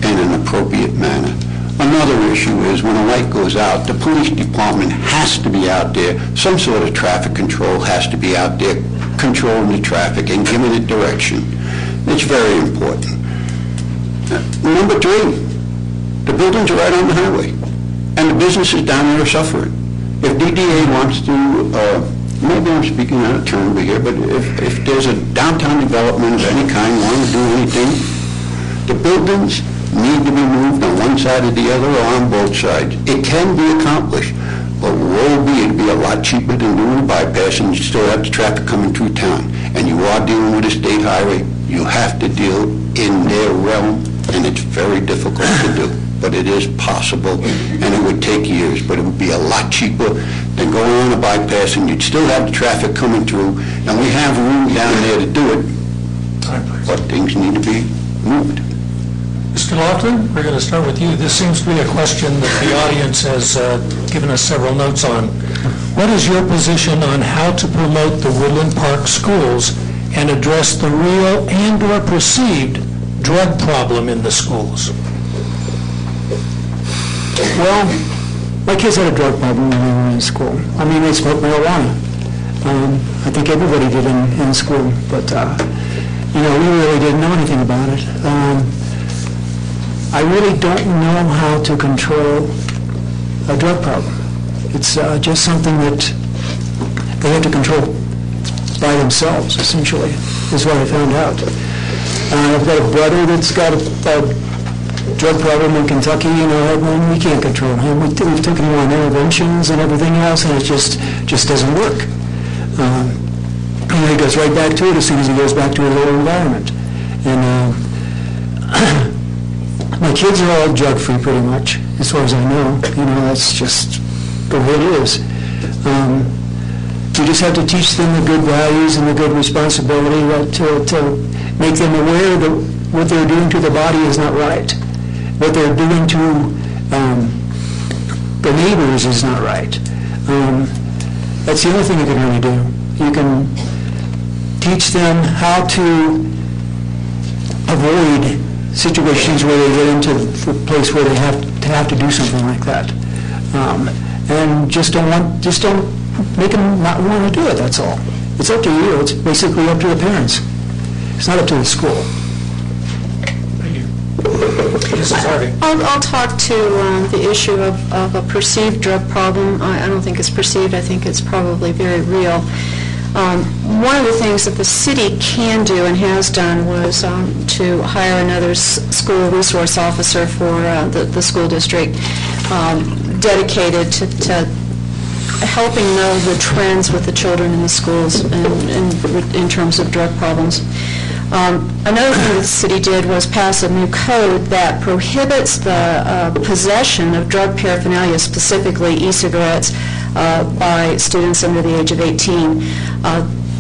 [SPEAKER 9] in an appropriate manner. Another issue is when a light goes out, the police department has to be out there. Some sort of traffic control has to be out there controlling the traffic and giving it direction. It's very important. Number three, the buildings are right on the highway, and the businesses down there are suffering. If DDA wants to, maybe I'm speaking out of turn over here, but if there's a downtown development of any kind, want to do anything, the buildings need to be moved on one side or the other or on both sides. It can be accomplished, but woe be, it'd be a lot cheaper than doing a bypass, and you still have the traffic coming through town. And you are dealing with a state highway. You have to deal in their realm, and it's very difficult to do. But it is possible, and it would take years, but it would be a lot cheaper than going on a bypass, and you'd still have the traffic coming through, and we have room down there to do it, but things need to be moved.
[SPEAKER 2] Mr. Laughlin, we're going to start with you. This seems to be a question that the audience has given us several notes on. What is your position on how to promote the Woodland Park schools and address the real and or perceived drug problem in the schools?
[SPEAKER 4] Well, my kids had a drug problem when they were in school. I mean, they smoked marijuana. I think everybody did in school, but, we really didn't know anything about it. I really don't know how to control a drug problem. It's just something that they have to control by themselves, essentially, is what I found out. I've got a brother that's got a drug problem in Kentucky, and we can't control him. We've taken him on interventions and everything else, and it just doesn't work. He goes right back to it as soon as he goes back to his old environment. And my kids are all drug-free pretty much, as far as I know. That's just the way it is. You just have to teach them the good values and the good responsibility to make them aware that what they're doing to the body is not right. What they're doing to the neighbors is not right. That's the only thing you can really do. You can teach them how to avoid situations where they get into a place where they have to do something like that, and just don't make them not want to do it. That's all. It's up to you. It's basically up to the parents. It's not up to the school.
[SPEAKER 2] Thank you. Mrs. Harvey.
[SPEAKER 5] I'll talk to the issue of a perceived drug problem. I don't think it's perceived. I think it's probably very real. One of the things that the city can do and has done was to hire another school resource officer for the school district dedicated to helping know the trends with the children in the schools in terms of drug problems. Another thing that the city did was pass a new code that prohibits the possession of drug paraphernalia, specifically e-cigarettes, by students under the age of 18.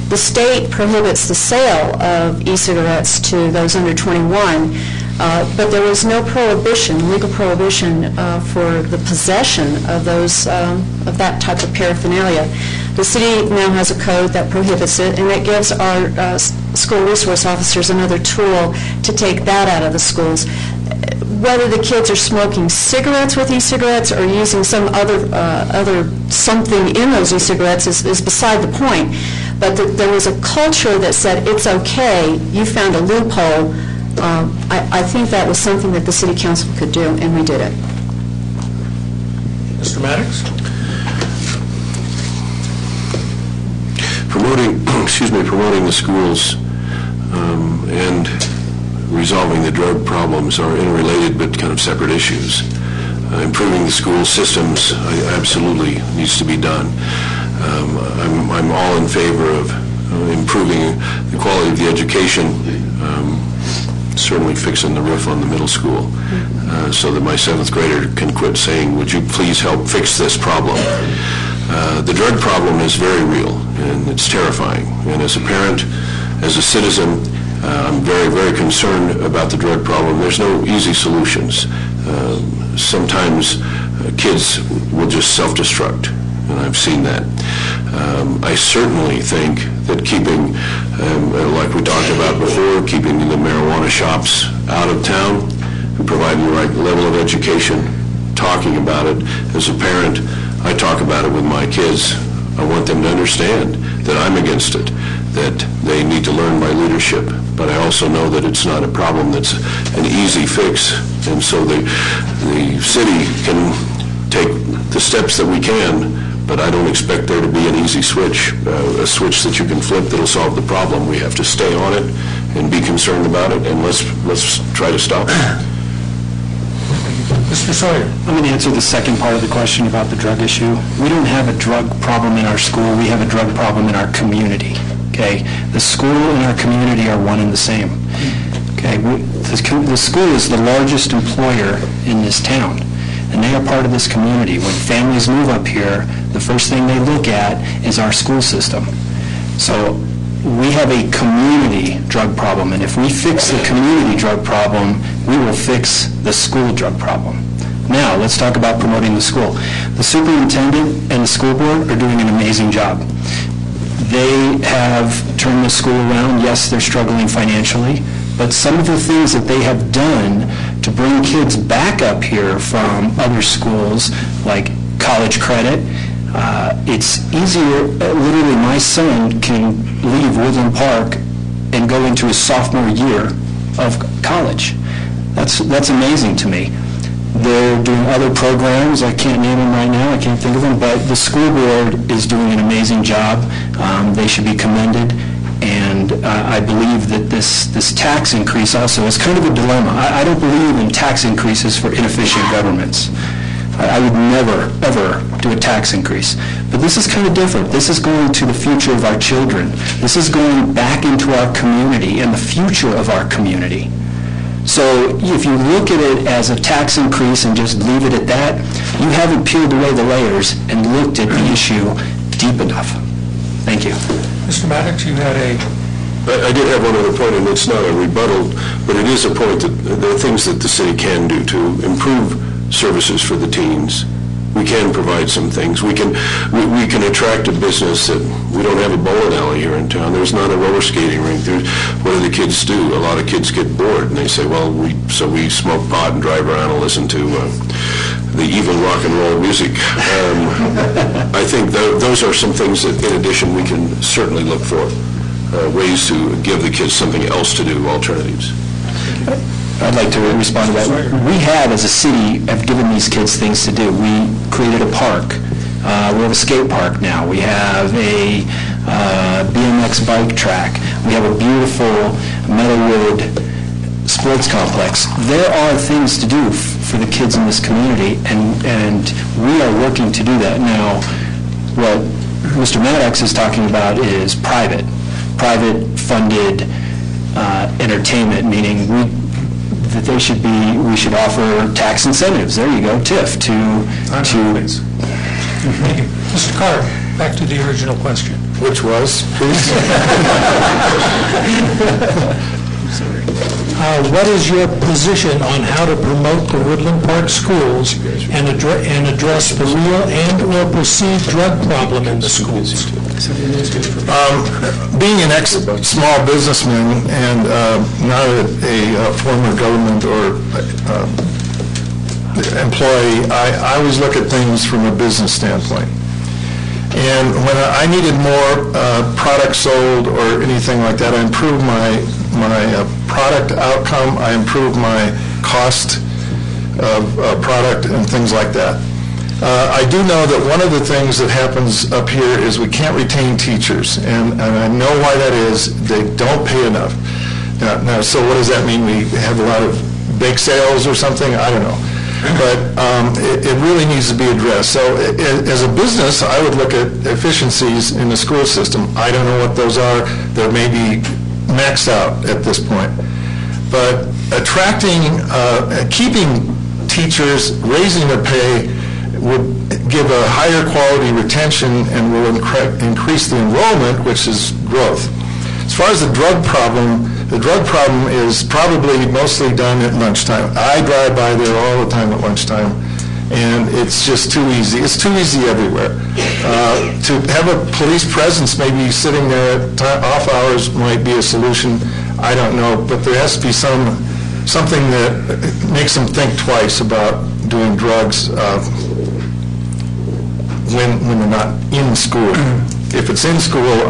[SPEAKER 5] The state prohibits the sale of e-cigarettes to those under 21, but there was no prohibition, legal prohibition, for the possession of those of that type of paraphernalia. The city now has a code that prohibits it, and it gives our school resource officers another tool to take that out of the schools. Whether the kids are smoking cigarettes with e-cigarettes or using some other something in those e-cigarettes is beside the point. But there was a culture that said, it's okay, you found a loophole. I think that was something that the city council could do, and we did it.
[SPEAKER 2] Mr. Maddox?
[SPEAKER 6] Promoting the schools and resolving the drug problems are interrelated but kind of separate issues. Improving the school systems absolutely needs to be done. I'm all in favor of improving the quality of the education, certainly fixing the roof on the middle school so that my 7th grader can quit saying, would you please help fix this problem? The drug problem is very real, and it's terrifying. And as a parent, as a citizen, I'm very, very concerned about the drug problem. There's no easy solutions. Sometimes kids will just self-destruct, and I've seen that. I certainly think that keeping, like we talked about before, keeping the marijuana shops out of town, providing the right level of education, talking about it. As a parent, I talk about it with my kids. I want them to understand that I'm against it, that they need to learn by leadership. But I also know that it's not a problem that's an easy fix, and so the city can take the steps that we can, but I don't expect there to be an easy switch, a switch that you can flip that'll solve the problem. We have to stay on it and be concerned about it, and let's try to stop it.
[SPEAKER 2] Mr. Sawyer?
[SPEAKER 7] I'm going to answer the second part of the question about the drug issue. We don't have a drug problem in our school. We have a drug problem in our community. Okay? The school and our community are one and the same. Okay? The school is the largest employer in this town, and they are part of this community. When families move up here, the first thing they look at is our school system. So we have a community drug problem, and if we fix the community drug problem, we will fix the school drug problem. Now, let's talk about promoting the school. The superintendent and the school board are doing an amazing job. They have turned the school around. Yes, they're struggling financially, but some of the things that they have done to bring kids back up here from other schools, like college credit, it's easier. Literally, my son can leave Woodland Park and go into his sophomore year of college. That's amazing to me. They're doing other programs. I can't name them right now. I can't think of them. But the school board is doing an amazing job. They should be commended. And I believe that this tax increase also is kind of a dilemma. I don't believe in tax increases for inefficient governments. I would never, ever do a tax increase. But this is kind of different. This is going to the future of our children. This is going back into our community and the future of our community. So if you look at it as a tax increase and just leave it at that, you haven't peeled away the layers and looked at the issue deep enough. Thank you.
[SPEAKER 2] Mr. Maddox, you had
[SPEAKER 6] I did have one other point, and it's not a rebuttal, but it is a point that there are things that the city can do to improve services for the teens. We can provide some things. We can attract a business that we don't have a bowling alley here in town. There's not a roller skating rink. What do the kids do? A lot of kids get bored, and they say, well, we smoke pot and drive around and listen to the evil rock and roll music. I think those are some things that, in addition, we can certainly look for, ways to give the kids something else to do, alternatives.
[SPEAKER 7] I'd like to respond to that. We have, as a city, have given these kids things to do. We created a park. We have a skate park now. We have a BMX bike track. We have a beautiful Meadowwood sports complex. There are things to do for the kids in this community, and we are working to do that. Now, What Mr. Maddox is talking about is private-funded entertainment, meaning that we should offer tax incentives. There you go, TIF,
[SPEAKER 2] Mr. Carr, back to the original question.
[SPEAKER 8] Which was, please?
[SPEAKER 2] What is your position on how to promote the Woodland Park schools and address the real and/or perceived drug problem in the schools?
[SPEAKER 8] Being an ex-small businessman and not a former government or employee, I always look at things from a business standpoint. And when I needed more products sold or anything like that, I improved my product outcome, I improved my cost of product and things like that. I do know that one of the things that happens up here is we can't retain teachers, and I know why that is. They don't pay enough. Now, so what does that mean? We have a lot of bake sales or something? I don't know. But it really needs to be addressed. So as a business, I would look at efficiencies in the school system. I don't know what those are. They may be maxed out at this point. But attracting, keeping teachers, raising their pay would give a higher quality retention and will increase the enrollment, which is growth. As far as the drug problem is probably mostly done at lunchtime. I drive by there all the time at lunchtime, and it's just too easy. It's too easy everywhere. To have a police presence maybe sitting there at off hours might be a solution. I don't know, but there has to be something that makes them think twice about doing drugs when they're not in school. If it's in school,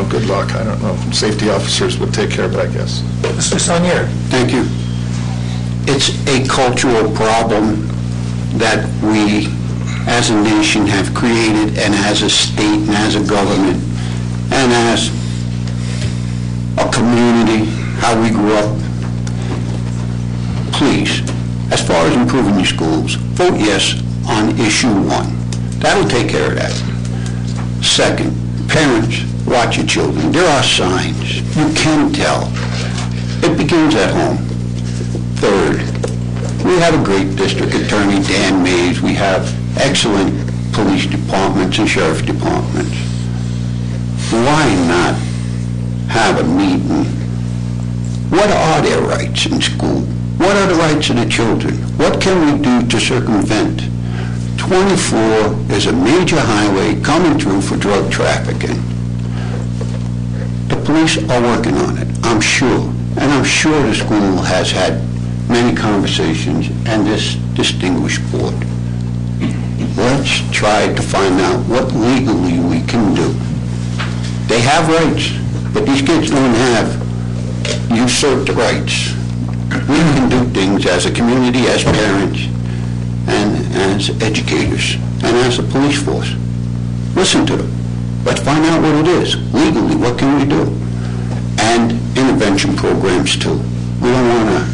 [SPEAKER 8] good luck. I don't know. Safety officers would take care of it, I guess.
[SPEAKER 2] Mr. Saunier.
[SPEAKER 9] Thank you. It's a cultural problem that we, as a nation, have created, and as a state, and as a government, and as a community, how we grew up. Please, as far as improving your schools, vote yes on issue 1. That'll take care of that. Second, parents, watch your children. There are signs. You can tell. It begins at home. Third, we have a great district attorney, Dan Mays. We have excellent police departments and sheriff departments. Why not have a meeting? What are their rights in school? What are the rights of the children? What can we do to circumvent? 24 is a major highway coming through for drug trafficking. The police are working on it, I'm sure. And I'm sure the school has had many conversations and this distinguished board. Let's try to find out what legally we can do. They have rights, but these kids don't have usurped rights. We can do things as a community, as parents, and as educators, and as a police force. Listen to them. Let's find out what it is. Legally, what can we do? And intervention programs, too. We don't want to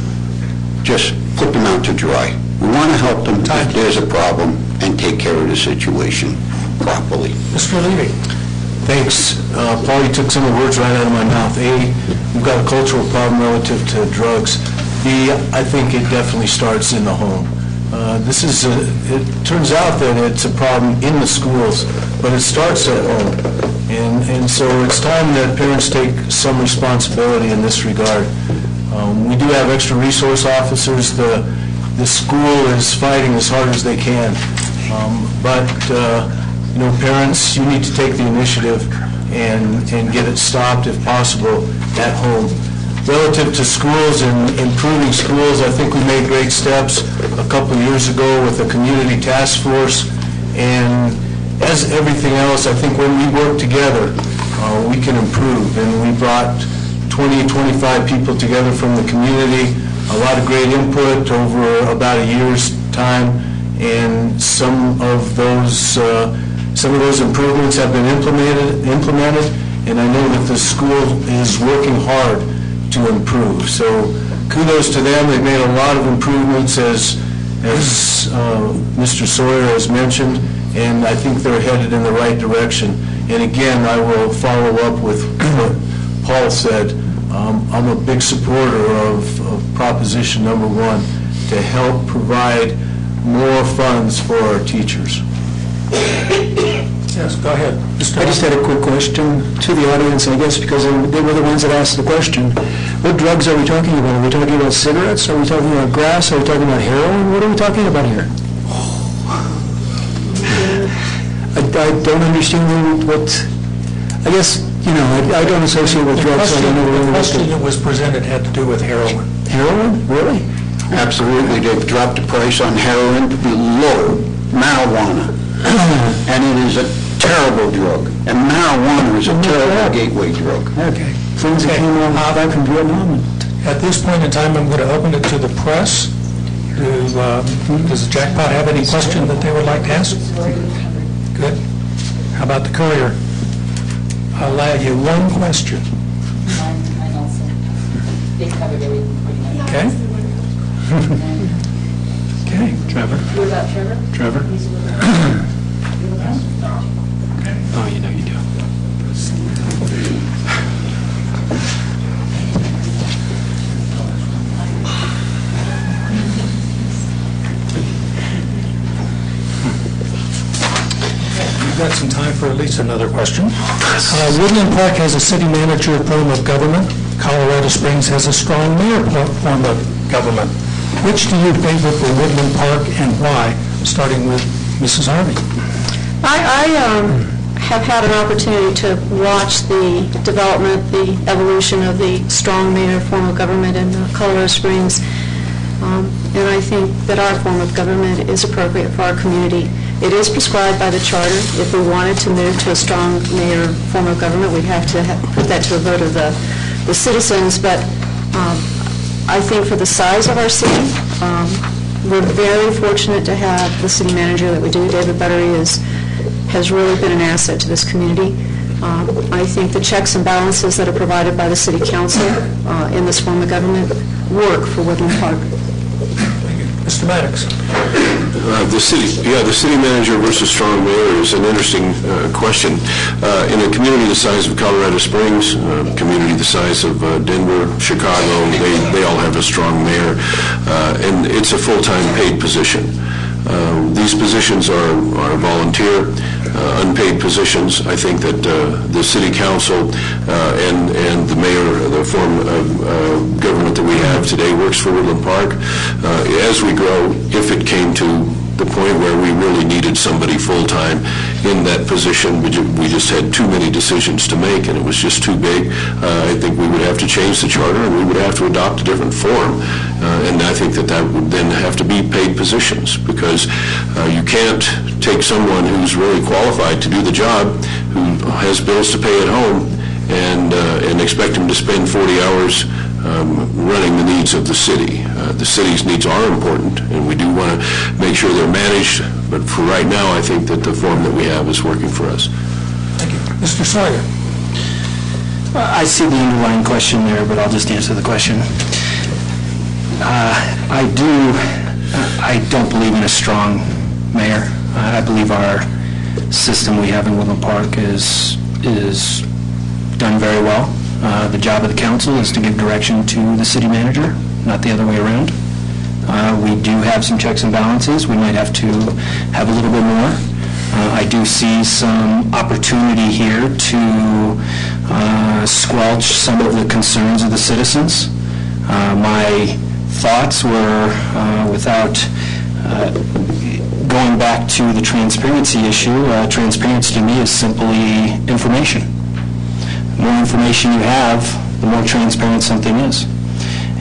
[SPEAKER 9] just put them out to dry. We want to help them if there's a problem and take care of the situation properly.
[SPEAKER 2] Mr. Levy.
[SPEAKER 3] Thanks. Paul, you took some of the words right out of my mouth. A, we've got a cultural problem relative to drugs. B, I think it definitely starts in the home. It turns out that it's a problem in the schools, but it starts at home. And so it's time that parents take some responsibility in this regard. We do have extra resource officers. The school is fighting as hard as they can. But parents, you need to take the initiative and get it stopped, if possible, at home. Relative to schools and improving schools, I think we made great steps a couple of years ago with a community task force. And as everything else, I think when we work together, we can improve. And we brought 20, 25 people together from the community, a lot of great input over about a year's time, and some of those improvements have been implemented, and I know that the school is working hard to improve. So kudos to them. They've made a lot of improvements, as Mr. Sawyer has mentioned, and I think they're headed in the right direction. And again, I will follow up with what Paul said. I'm a big supporter of Proposition number 1, to help provide more funds for our teachers.
[SPEAKER 2] Yes, go ahead.
[SPEAKER 4] I just had a quick question to the audience, I guess, because they were the ones that asked the question. What drugs are we talking about? Are we talking about cigarettes? Are we talking about grass? Are we talking about heroin? What are we talking about here? I don't understand what, I guess, I don't associate with drugs, so I don't know
[SPEAKER 2] The
[SPEAKER 4] really what
[SPEAKER 2] question that was presented had to do with heroin.
[SPEAKER 4] Heroin? Really?
[SPEAKER 9] Absolutely, they've dropped the price on heroin to below marijuana. And it is a terrible drug. And marijuana is a terrible gateway drug.
[SPEAKER 4] Okay. Friends that came back from Vietnam.
[SPEAKER 2] At this point in time, I'm going to open it to the press. Does the Jackpot have any question that they would like to ask? Good. How about the Courier? I'll allow you one question.
[SPEAKER 10] Mine also. They covered everything pretty much.
[SPEAKER 2] Okay? Okay.
[SPEAKER 7] Trevor?
[SPEAKER 10] What about Trevor?
[SPEAKER 7] Trevor? Oh, you know you do.
[SPEAKER 2] We've got some time for at least another question. Woodland Park has a city manager form of government. Colorado Springs has a strong mayor form of government. Which do you favor for Woodland Park and why? Starting with Mrs. Harvey.
[SPEAKER 5] I have had an opportunity to watch the development, the evolution of the strong mayor form of government in Colorado Springs, and I think that our form of government is appropriate for our community. It is prescribed by the charter. If we wanted to move to a strong mayor form of government, we'd have to put that to a vote of the citizens, but I think for the size of our city, we're very fortunate to have the city manager that we do. David Buttery has really been an asset to this community. I think the checks and balances that are provided by the city council in this form of government work for Woodland Park.
[SPEAKER 2] Mr. Maddox.
[SPEAKER 6] The city manager versus strong mayor is an interesting question. In a community the size of Colorado Springs, a community the size of Denver, Chicago, they all have a strong mayor, and it's a full-time paid position. These positions are volunteer, unpaid positions. I think that the city council and the mayor, the form of government that we have today, works for Woodland Park. As we grow, if it came to the point where we really needed somebody full-time in that position, we just had too many decisions to make, and it was just too big. I think we would have to change the charter, and we would have to adopt a different form. And I think that would then have to be paid positions, because you can't take someone who's really qualified to do the job, who has bills to pay at home, and expect him to spend 40 hours running the needs of the city. The city's needs are important, and we do want to make sure they're managed, but for right now, I think that the form that we have is working for us.
[SPEAKER 2] Thank you. Mr. Sawyer.
[SPEAKER 7] I see the underlying question there, but I'll just answer the question. I don't believe in a strong mayor. I believe our system we have in Woodland Park is done very well. The job of the council is to give direction to the city manager, not the other way around. We do have some checks and balances. We might have to have a little bit more. I do see some opportunity here to squelch some of the concerns of the citizens. My thoughts were, without going back to the transparency issue, transparency to me is simply information. The more information you have, the more transparent something is.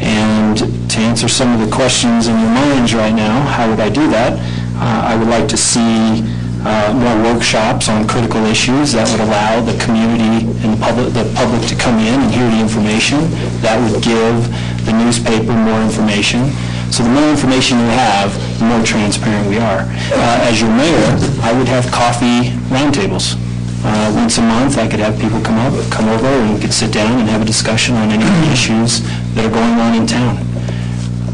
[SPEAKER 7] And to answer some of the questions in your minds right now, how would I do that? I would like to see more workshops on critical issues that would allow the community and the public to come in and hear the information. That would give the newspaper more information. So the more information you have, the more transparent we are. As your mayor, I would have coffee roundtables. Once a month, I could have people come over, and we could sit down and have a discussion on any of the issues that are going on in town.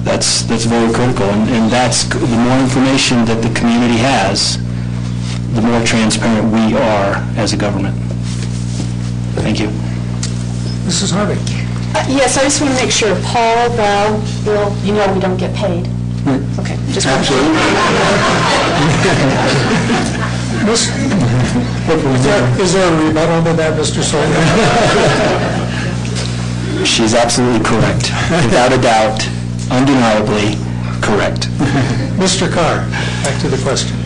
[SPEAKER 7] That's very critical, and that's the more information that the community has, the more transparent we are as a government. Thank you.
[SPEAKER 2] Mrs. Harvey?
[SPEAKER 5] Yes, I just want to make sure, Paul, Val, Bill, you know we don't get paid? Okay, just want to...
[SPEAKER 2] Is there a rebuttal to that, Mr. Sawyer?
[SPEAKER 7] She's absolutely correct. Without a doubt, undeniably correct.
[SPEAKER 2] Mr. Carr, back to the question.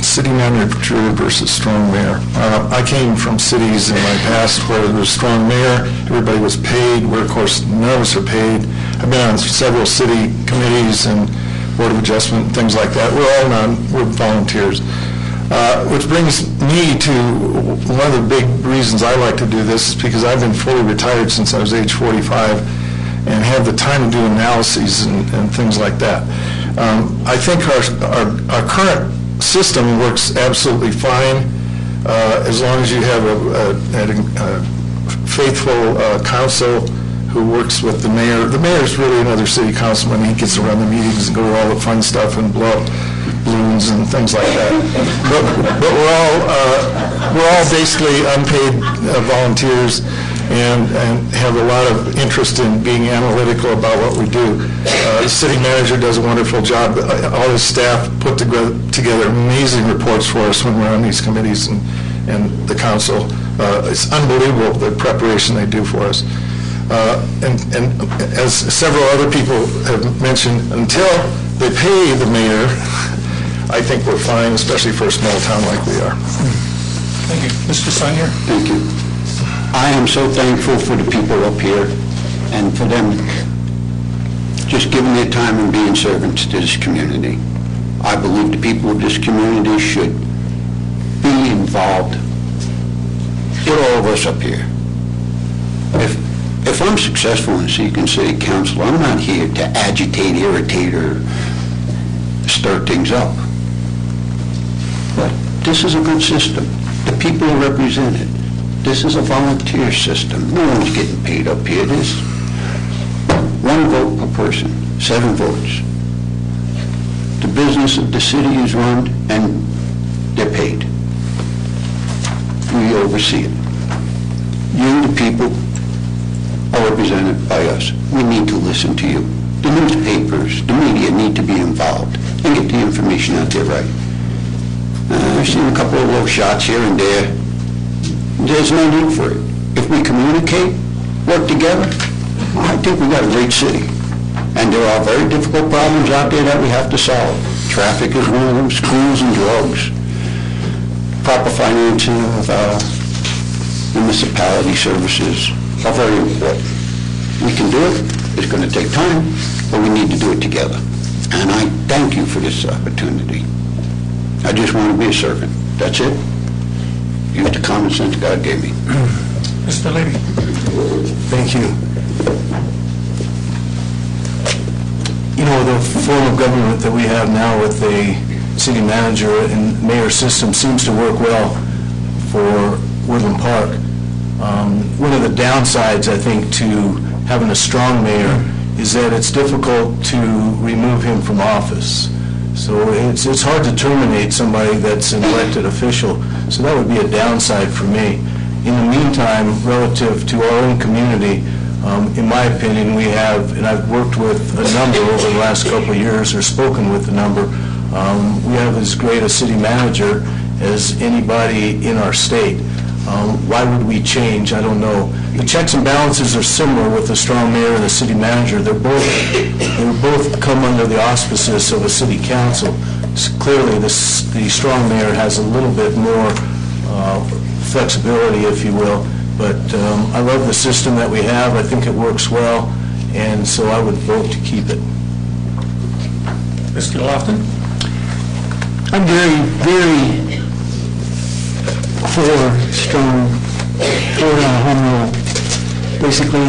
[SPEAKER 8] City manager versus strong mayor. I came from cities in my past where there was strong mayor, everybody was paid, where of course none of us are paid. I've been on several city committees and Board of Adjustment and things like that. We're volunteers. Which brings me to one of the big reasons I like to do this is because I've been fully retired since I was age 45 and have the time to do analyses and things like that. I think our current system works absolutely fine as long as you have a faithful council who works with the mayor. The mayor is really another city councilman. He gets to run the meetings and go to all the fun stuff and blow up balloons and things like that. But we're all basically unpaid volunteers and have a lot of interest in being analytical about what we do. The city manager does a wonderful job. All his staff put together amazing reports for us when we're on these committees and the council. It's unbelievable the preparation they do for us. And as several other people have mentioned, until they pay the mayor, I think we're fine, especially for a small town like we are.
[SPEAKER 2] Thank you. Mr. Sonier?
[SPEAKER 9] Thank you. I am so thankful for the people up here and for them just giving their time and being servants to this community. I believe the people of this community should be involved with all of us up here. If I'm successful in seeking city council, I'm not here to agitate, irritate, or stir things up. But this is a good system. The people are represented. This is a volunteer system. No one's getting paid up here. There's one vote per person, 7 votes. The business of the city is run and they're paid. We oversee it. You, the people, are represented by us. We need to listen to you. The newspapers, the media need to be involved and get the information out there right. I've seen a couple of low shots here and there. There's no need for it. If we communicate, work together, I think we got a great city. And there are very difficult problems out there that we have to solve. Traffic is one of them, schools and drugs. Proper financing of municipality services are very important. We can do it. It's going to take time, but we need to do it together. And I thank you for this opportunity. I just want to be a servant. That's it. Use the common sense God gave me.
[SPEAKER 2] Mr. Levy.
[SPEAKER 3] Thank you. You know, the form of government that we have now with the city manager and mayor system seems to work well for Woodland Park. One of the downsides, I think, to having a strong mayor is that it's difficult to remove him from office. So it's hard to terminate somebody that's an elected official. So that would be a downside for me. In the meantime, relative to our own community, in my opinion, we have, and I've worked with a number over the last couple of years, or spoken with a number, we have as great a city manager as any in our state. Why would we change? I don't know. The checks and balances are similar with the strong mayor and the city manager. They both come under the auspices of a city council. Clearly, the strong mayor has a little bit more flexibility, if you will. But I love the system that we have. I think it works well, and so I would vote to keep it.
[SPEAKER 2] Mr. Lofton?
[SPEAKER 4] I'm very, very for strong, for home rule. Basically,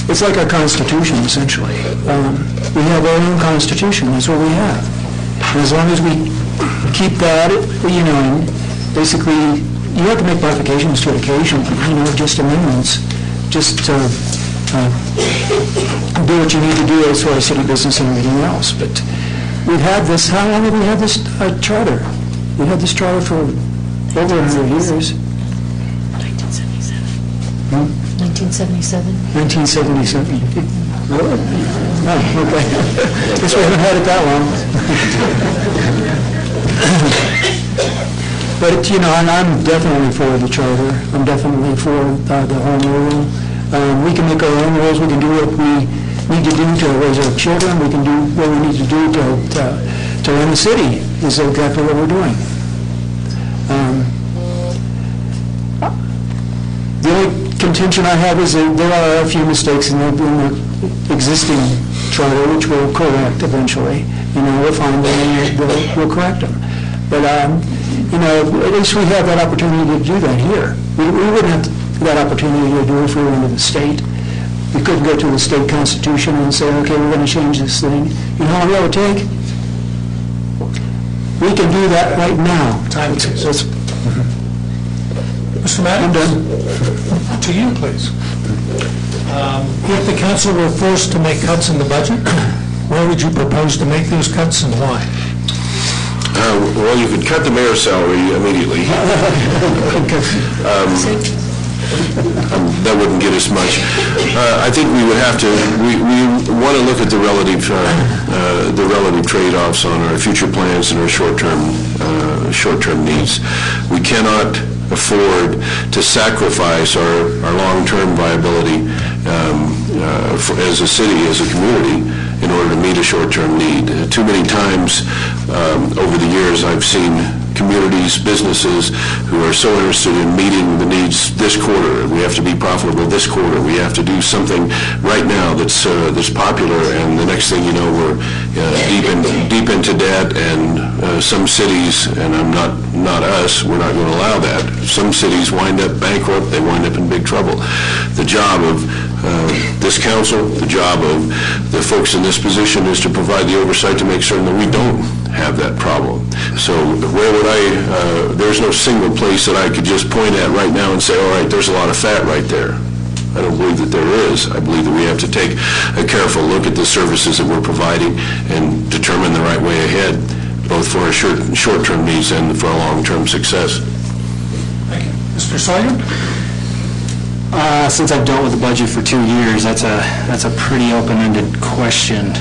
[SPEAKER 4] it's like our Constitution, essentially. We have our own Constitution. That's what we have. And as long as we keep that, basically, you have to make modifications to it occasionally, just amendments, just do what you need to do as far as city business and everything else. But we've had this, how long have we had this charter? We had this charter for over 100 years.
[SPEAKER 10] 1977.
[SPEAKER 4] 1977. Really? Oh, okay. Guess we haven't had it that long. But, you know, and I'm definitely for the charter. I'm definitely for the home rule. We can make our own rules. We can do what we need to do to raise our children. We can do what we need to do to run the city, is exactly what we're doing. The only contention I have is that there are a few mistakes in the existing charter, which we'll correct eventually. You know, we'll find them and we'll correct them. But, you know, at least we have that opportunity to do that here. We wouldn't have that opportunity to do it if we went to the state. We couldn't go to the state constitution and say, okay, we're going to change this thing. You know how long that would take? We can do that right now.
[SPEAKER 2] Time, please. Mr. Madden?
[SPEAKER 4] I'm done.
[SPEAKER 2] To you, please. If the council were forced to make cuts in the budget, where would you propose to make those cuts and why?
[SPEAKER 6] Well, you could cut the mayor's salary immediately. That wouldn't get us much. I think we would have to, we want to look at the relative trade-offs on our future plans and our short-term needs. We cannot afford to sacrifice our long-term viability as a city, as a community, in order to meet a short-term need. Too many times over the years I've seen communities, businesses who are so interested in meeting the needs this quarter. We have to be profitable this quarter. We have to do something right now that's popular, and the next thing you know, we're deep into debt. And some cities, and I'm not us, we're not going to allow that. Some cities wind up bankrupt. They wind up in big trouble. The job of this council, the job of the folks in this position, is to provide the oversight to make certain that we don't have that problem. So where would there's no single place that I could just point at right now and say, all right, there's a lot of fat right there. I don't believe that there is. I believe that we have to take a careful look at the services that we're providing and determine the right way ahead, both for our short-term needs and for our long-term success.
[SPEAKER 2] Thank you. Mr. Sawyer?
[SPEAKER 7] Since I've dealt with the budget for 2 years, that's a pretty open-ended question.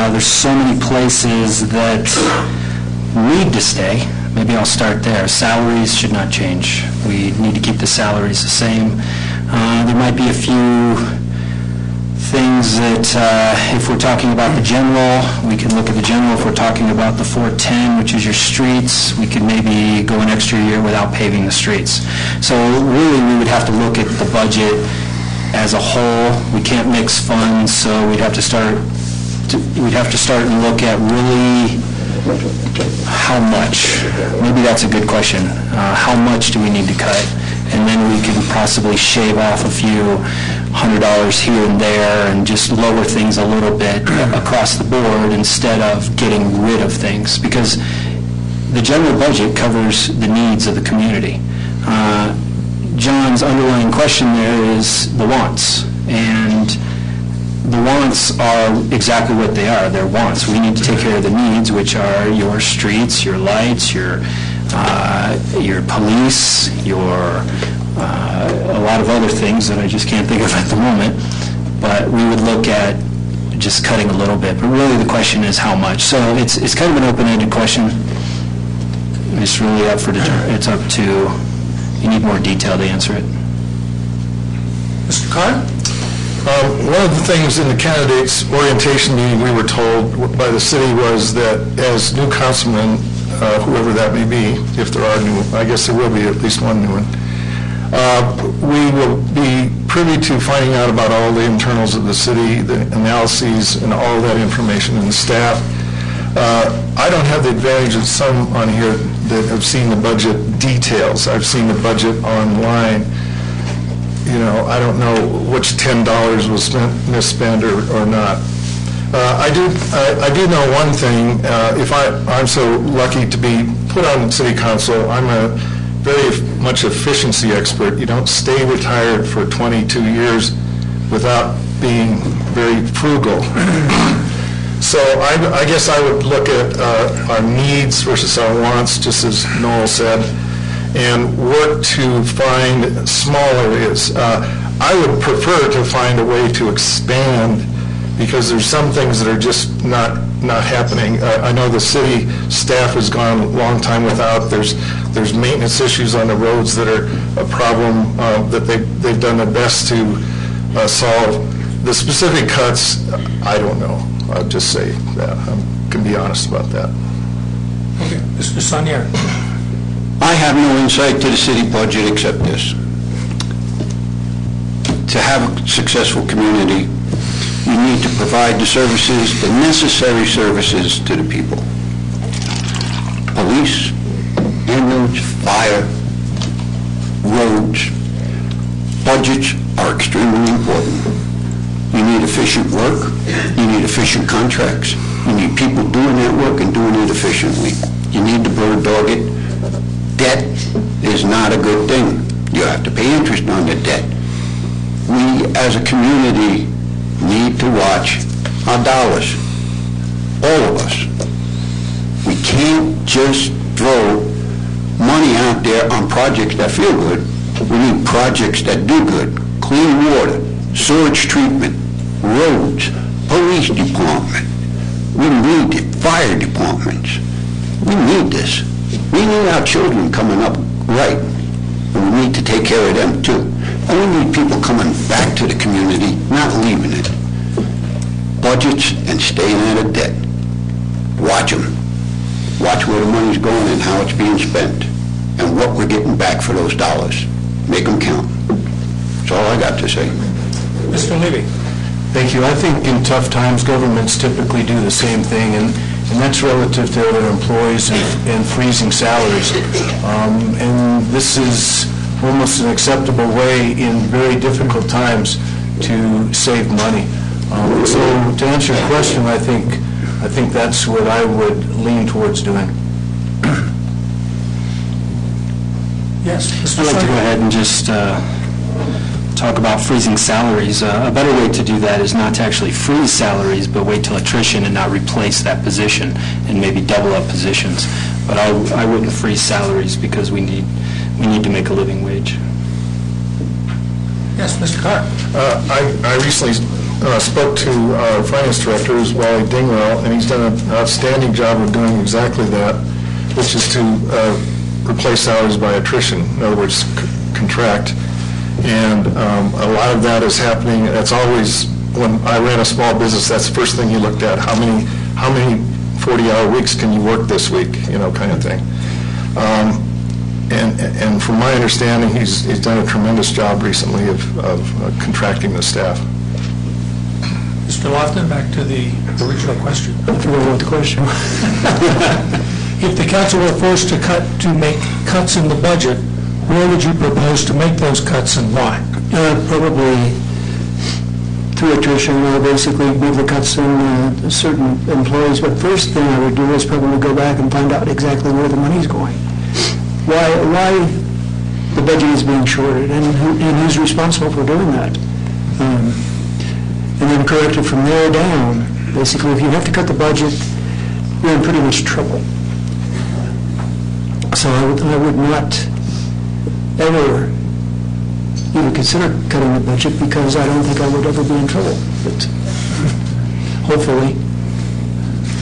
[SPEAKER 7] There's so many places that need to stay. Maybe I'll start there. Salaries should not change. We need to keep the salaries the same. There might be a few things that, if we're talking about the general, we can look at the general. If we're talking about the 410, which is your streets, we could maybe go an extra year without paving the streets. So really, we would have to look at the budget as a whole. We can't mix funds, so we'd have to start and look at really how much. Maybe that's a good question. How much do we need to cut? And then we can possibly shave off a few $100 here and there and just lower things a little bit across the board instead of getting rid of things, because the general budget covers the needs of the community. John's underlying question there is the wants, and the wants are exactly what they are. They're wants. We need to take care of the needs, which are your streets, your lights, your police, a lot of other things that I just can't think of at the moment. But we would look at just cutting a little bit. But really the question is how much. So it's kind of an open-ended question. It's really up to, you need more detail to answer it.
[SPEAKER 2] Mr. Carr?
[SPEAKER 8] One of the things in the candidates' orientation meeting we were told by the city was that as new councilmen, whoever that may be, if there are new, I guess there will be at least one new one, we will be privy to finding out about all the internals of the city, the analyses, and all that information, and the staff. I don't have the advantage of some on here that have seen the budget details. I've seen the budget online. You know, I don't know which $10 was misspent or not. I do know one thing. If I'm so lucky to be put on city council, I'm a very much efficiency expert. You don't stay retired for 22 years without being very frugal. So I guess I would look at our needs versus our wants, just as Noel said, and work to find small areas. I would prefer to find a way to expand, because there's some things that are just not happening. I know the city staff has gone a long time without. There's maintenance issues on the roads that are a problem that they've done their best to solve. The specific cuts, I don't know. I'll just say that. I can be honest about that.
[SPEAKER 2] Okay, Mr. Sonier.
[SPEAKER 9] I have no insight to the city budget except this. To have a successful community, you need to provide the services, the necessary services to the people. Police, ambulance, fire, roads. Budgets are extremely important. You need efficient work, you need efficient contracts, you need people doing that work and doing it efficiently. You need to bird dog it. Debt is not a good thing. You have to pay interest on the debt. We, as a community, need to watch our dollars. All of us. We can't just throw money out there on projects that feel good. We need projects that do good. Clean water, sewage treatment, roads, police department. We need it. Fire departments. We need this. We need our children coming up right. And we need to take care of them too. And we need people coming back to the community, not leaving it. Budgets and staying out of debt. Watch them. Watch where the money's going and how it's being spent and what we're getting back for those dollars. Make them count. That's all I got to say.
[SPEAKER 2] Mr. Levy.
[SPEAKER 3] Thank you. I think in tough times, governments typically do the same thing, and that's relative to their employees and freezing salaries. And this is almost an acceptable way in very difficult times to save money. So to answer your question, I think that's what I would lean towards doing.
[SPEAKER 2] Yes, Mr.
[SPEAKER 7] I'd like to go ahead and just talk about freezing salaries. A better way to do that is not to actually freeze salaries, but wait till attrition and not replace that position and maybe double up positions. But I wouldn't freeze salaries because we need to make a living wage.
[SPEAKER 2] Yes, Mr. Carr.
[SPEAKER 8] I recently spoke to our finance director, who's Wally Dingwell, and he's done an outstanding job of doing exactly that, which is to replace salaries by attrition, in other words, contract. And a lot of that is happening. That's always, when I ran a small business, that's the first thing you looked at. How many 40-hour weeks can you work this week, kind of thing. And from my understanding, he's done a tremendous job recently of contracting the staff.
[SPEAKER 2] Mr. Lofton, back to the original question.
[SPEAKER 4] I forgot what the question was.
[SPEAKER 2] If the council were forced to make cuts in the budget, where would you propose to make those cuts and why?
[SPEAKER 4] Probably through attrition, basically move the cuts in certain employees. But first thing I would do is probably go back and find out exactly where the money's going. Why the budget is being shorted and who's responsible for doing that. And then correct it from there down. Basically, if you have to cut the budget, you're in pretty much trouble. So I would not ever even consider cutting the budget because I don't think I would ever be in trouble. But hopefully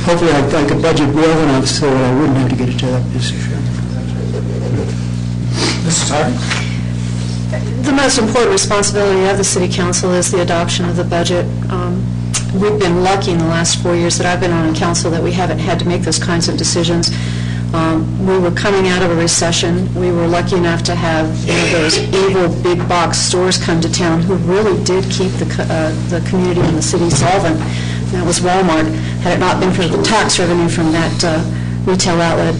[SPEAKER 4] I could budget well enough so that I wouldn't have to get into that position.
[SPEAKER 2] Mrs. Hart?
[SPEAKER 5] The most important responsibility of the City Council is the adoption of the budget. We've been lucky in the last 4 years that I've been on council that we haven't had to make those kinds of decisions. We were coming out of a recession. We were lucky enough to have one of those evil big box stores come to town who really did keep the community and the city solvent. That was Walmart. Had it not been for the tax revenue from that retail outlet,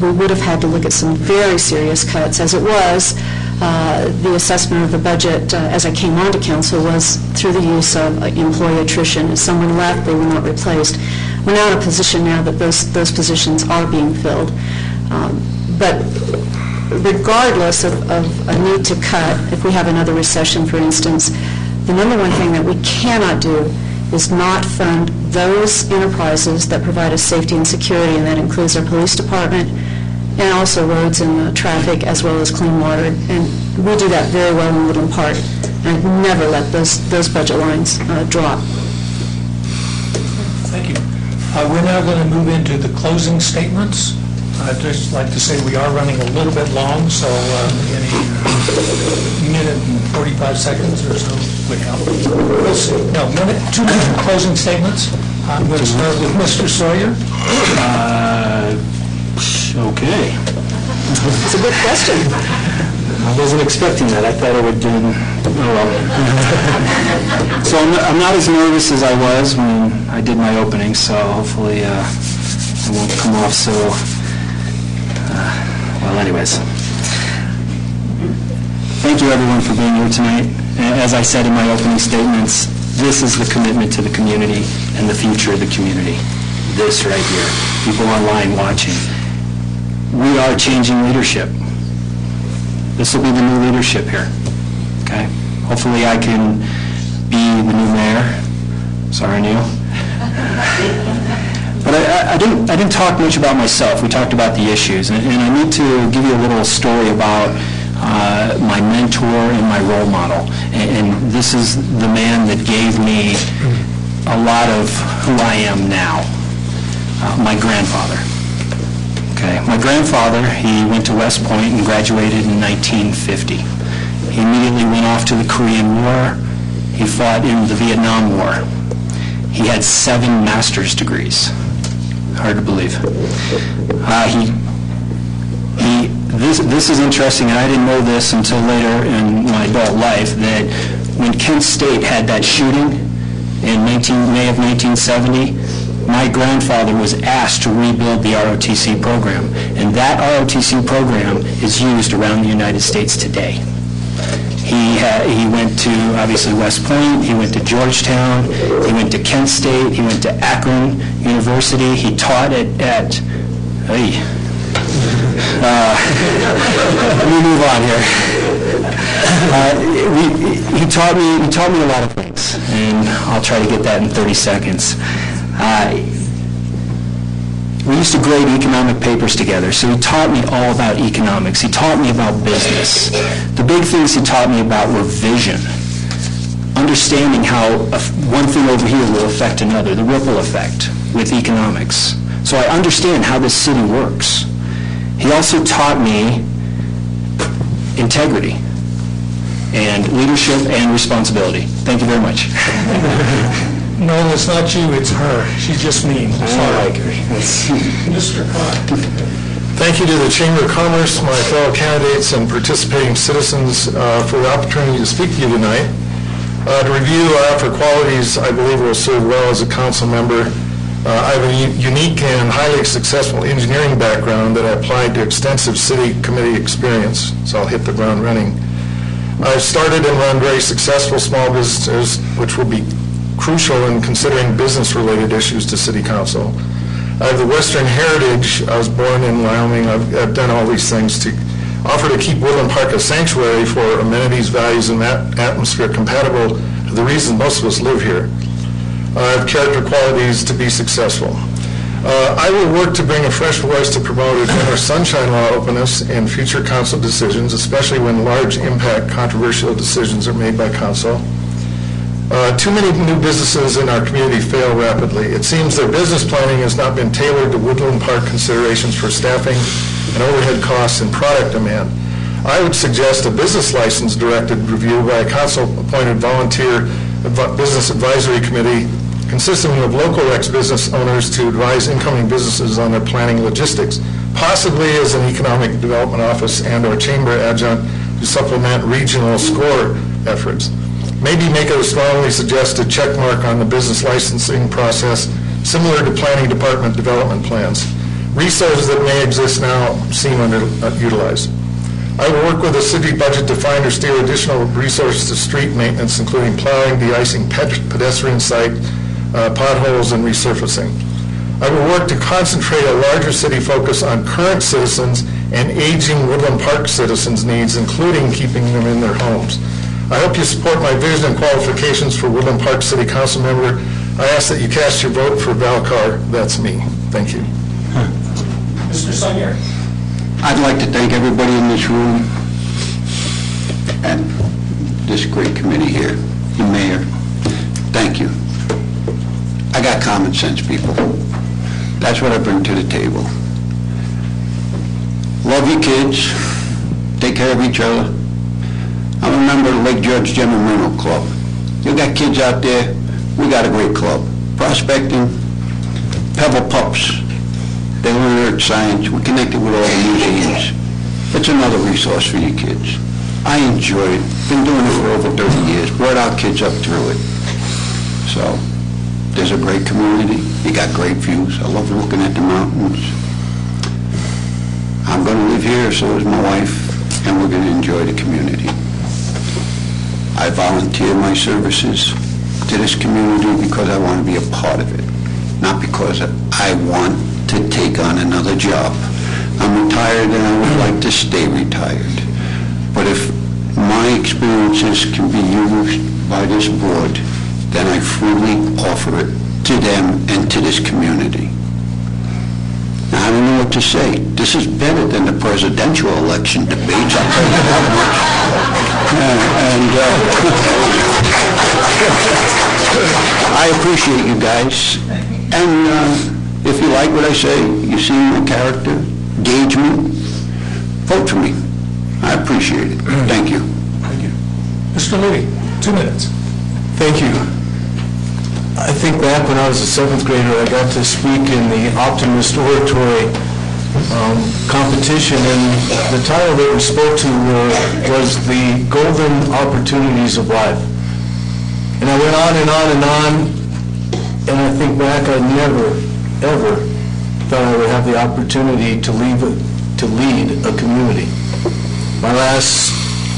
[SPEAKER 5] we would have had to look at some very serious cuts. As it was, the assessment of the budget as I came onto council was through the use of employee attrition. If someone left, they were not replaced. We're now in a position now that those positions are being filled. But regardless of a need to cut, if we have another recession, for instance, the number one thing that we cannot do is not fund those enterprises that provide us safety and security, and that includes our police department and also roads and traffic, as well as clean water. And we do that very well in Woodland Park. And I've never let those budget lines drop.
[SPEAKER 2] Thank you. We're now going to move into the closing statements. I'd just like to say we are running a little bit long, so any minute and 45 seconds or so would help. We'll see. No, 2-minute closing statements. I'm going to start with Mr. Sawyer.
[SPEAKER 7] Okay.
[SPEAKER 5] It's a good question.
[SPEAKER 7] I wasn't expecting that. I thought it would do, oh well. So I'm not as nervous as I was when I did my opening, so hopefully I won't come off so, well anyways. Thank you everyone for being here tonight. As I said in my opening statements, this is the commitment to the community and the future of the community. This right here. People online watching. We are changing leadership. This will be the new leadership here, okay? Hopefully I can be the new mayor. Sorry, Neil. But I didn't talk much about myself. We talked about the issues, and I need to give you a little story about my mentor and my role model. And this is the man that gave me a lot of who I am now, my grandfather. Okay. My grandfather, he went to West Point and graduated in 1950. He immediately went off to the Korean War. He fought in the Vietnam War. He had 7 master's degrees. Hard to believe. This is interesting, and I didn't know this until later in my adult life, that when Kent State had that shooting in May of 1970, my grandfather was asked to rebuild the ROTC program, and that ROTC program is used around the United States today. He went to, obviously, West Point, he went to Georgetown, he went to Kent State, he went to Akron University, he taught at let me move on here. He taught me a lot of things, and I'll try to get that in 30 seconds. We used to grade economic papers together, so he taught me all about economics. He taught me about business. The big things he taught me about were vision, understanding how one thing over here will affect another, the ripple effect with economics. So I understand how this city works. He also taught me integrity and leadership and responsibility. Thank you very much.
[SPEAKER 2] No, it's not you, it's her. She's just mean.
[SPEAKER 7] I like her.
[SPEAKER 2] Mr. Kahn.
[SPEAKER 8] Thank you to the Chamber of Commerce, my fellow candidates, and participating citizens for the opportunity to speak to you tonight. To review, I offer qualities I believe will serve well as a council member. I have a unique and highly successful engineering background that I applied to extensive city committee experience, so I'll hit the ground running. I've started and run very successful small businesses, which will be crucial in considering business-related issues to City Council. I have the Western heritage. I was born in Wyoming. I've done all these things to offer to keep Woodland Park a sanctuary for amenities, values, and atmosphere compatible to the reason most of us live here. I have character qualities to be successful. I will work to bring a fresh voice to promote a general sunshine law openness in future council decisions, especially when large impact controversial decisions are made by council. Too many new businesses in our community fail rapidly. It seems their business planning has not been tailored to Woodland Park considerations for staffing and overhead costs and product demand. I would suggest a business license directed review by a council-appointed volunteer business advisory committee consisting of local ex-business owners to advise incoming businesses on their planning logistics, possibly as an economic development office and or chamber adjunct to supplement regional SCORE efforts. Maybe make a strongly suggested check mark on the business licensing process, similar to planning department development plans. Resources that may exist now seem underutilized. I will work with the city budget to find or steer additional resources to street maintenance, including plowing, de-icing pedestrian site, potholes, and resurfacing. I will work to concentrate a larger city focus on current citizens and aging Woodland Park citizens' needs, including keeping them in their homes. I hope you support my vision and qualifications for Woodland Park City Council member I ask that you cast your vote for Val Carr. That's me. Thank you.
[SPEAKER 2] Mr. Sonier.
[SPEAKER 9] I'd like to thank everybody in this room and this great committee here, the mayor. Thank you. I got common sense, people. That's what I bring to the table. Love your kids. Take care of each other. I'm a member of the Lake George Gem and Rental Club. You got kids out there, we got a great club. Prospecting, Pebble Pups. They learn earth science. We're connected with all the museums. It's another resource for you kids. I enjoy it. Been doing it for over 30 years. Brought our kids up through it. So, there's a great community. You got great views. I love looking at the mountains. I'm going to live here, so is my wife, and we're going to enjoy the community. I volunteer my services to this community because I want to be a part of it, not because I want to take on another job. I'm retired and I would like to stay retired. But if my experiences can be used by this board, then I freely offer it to them and to this community. Now, I don't know what to say. This is better than the presidential election debates, I'll tell you that much. I appreciate you guys. And if you like what I say, you see my character, gauge me, vote for me. I appreciate it. Thank you.
[SPEAKER 2] Thank you. Mr. Lee, 2 minutes.
[SPEAKER 3] Thank you. I think back when I was a 7th grader, I got to speak in the Optimist Oratory competition, and the title that we spoke to was The Golden Opportunities of Life. And I went on and on and on, and I think back, I never, ever thought I would have the opportunity to lead a community. My last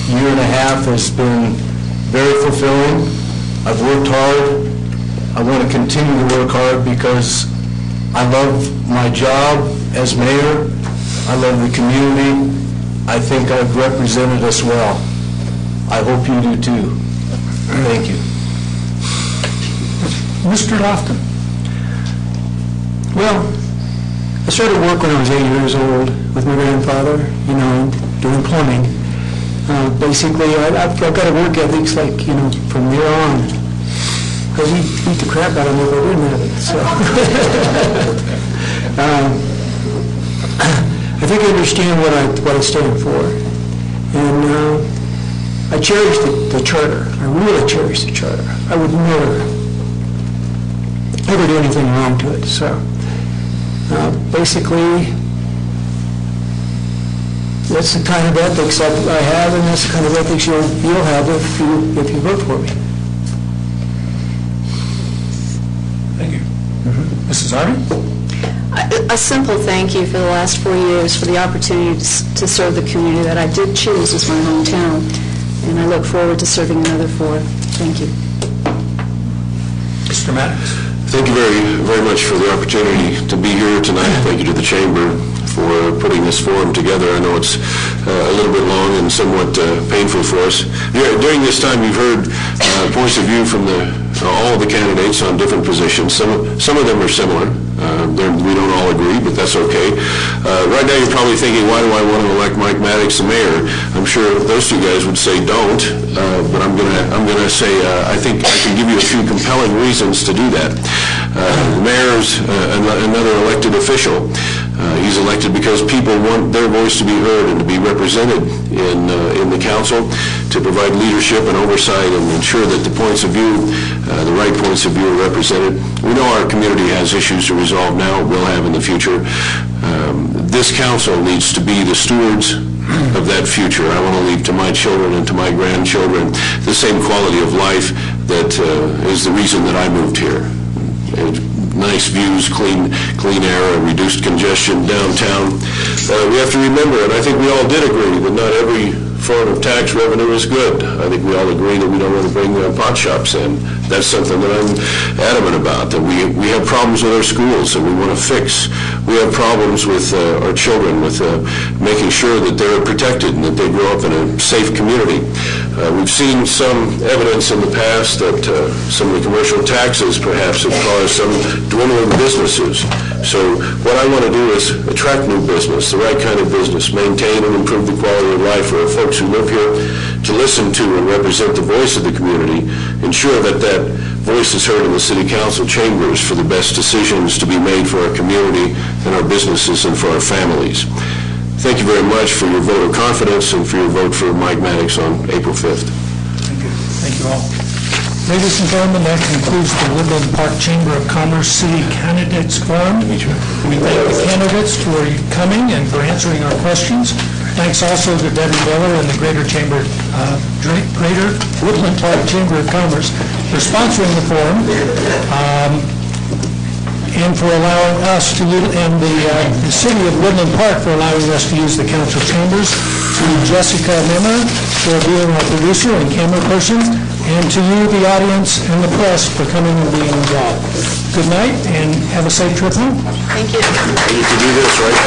[SPEAKER 3] year and a half has been very fulfilling. I've worked hard. I want to continue to work hard because I love my job as mayor. I love the community. I think I've represented us well. I hope you do too. Thank you.
[SPEAKER 2] Mr. Lofton.
[SPEAKER 4] Well, I started work when I was 8 years old with my grandfather, doing plumbing. Basically, I've got a work ethic from there on. Because he beat the crap out of me if I didn't have it. So, I think I understand what I stand for, and I cherish the charter. I really cherish the charter. I would never do anything wrong to it. So, basically, that's the kind of ethics I have, and that's the kind of ethics you'll have if you vote for me.
[SPEAKER 2] Thank you. Mrs. Arden?
[SPEAKER 5] A simple thank you for the last 4 years for the opportunity to serve the community that I did choose as my hometown, and I look forward to serving another 4. Thank you.
[SPEAKER 2] Mr. Maddox?
[SPEAKER 6] Thank you very much for the opportunity to be here tonight. Thank you to the Chamber for putting this forum together. I know it's a little bit long and somewhat painful for us. During this time, you've heard points of view from all of the candidates on different positions. Some of them are similar. We don't all agree, but that's okay. Right now, you're probably thinking, why do I want to elect Mike Maddox the mayor? I'm sure those two guys would say don't, but I'm gonna say I think I can give you a few compelling reasons to do that. The mayor's another elected official. He's elected because people want their voice to be heard and to be represented in the council, to provide leadership and oversight and ensure that the points of view, the right points of view, are represented. We know our community has issues to resolve now, will have in the future. This council needs to be the stewards of that future. I want to leave to my children and to my grandchildren the same quality of life that is the reason that I moved here. Nice views, clean air, reduced congestion downtown. We have to remember, and I think we all did agree, that not every form of tax revenue is good. I think we all agree that we don't want to bring pot shops in. That's something that I'm adamant about, that we have problems with our schools that we want to fix. We have problems with our children, with making sure that they're protected and that they grow up in a safe community. We've seen some evidence in the past that some of the commercial taxes perhaps have caused some dwindling businesses. So what I want to do is attract new business, the right kind of business, maintain and improve the quality of life for our folks who live here, to listen to and represent the voice of the community, ensure that that voice is heard in the City Council chambers for the best decisions to be made for our community and our businesses and for our families. Thank you very much for your vote of confidence and for your vote for Mike Maddox on April 5th.
[SPEAKER 2] Thank you. Thank you all. Ladies and gentlemen, that concludes the Woodland Park Chamber of Commerce City Candidates Forum. We thank the candidates for coming and for answering our questions. Thanks also to Debbie Miller and the Greater Woodland Park Chamber of Commerce for sponsoring the forum. And for allowing us to use, and the City of Woodland Park for allowing us to use the council chambers, to Jessica Nimmer for being our producer and camera person, and to you, the audience and the press, for coming and being involved. Good night, and have a safe trip home.
[SPEAKER 5] Thank you.
[SPEAKER 6] We need to do this, right?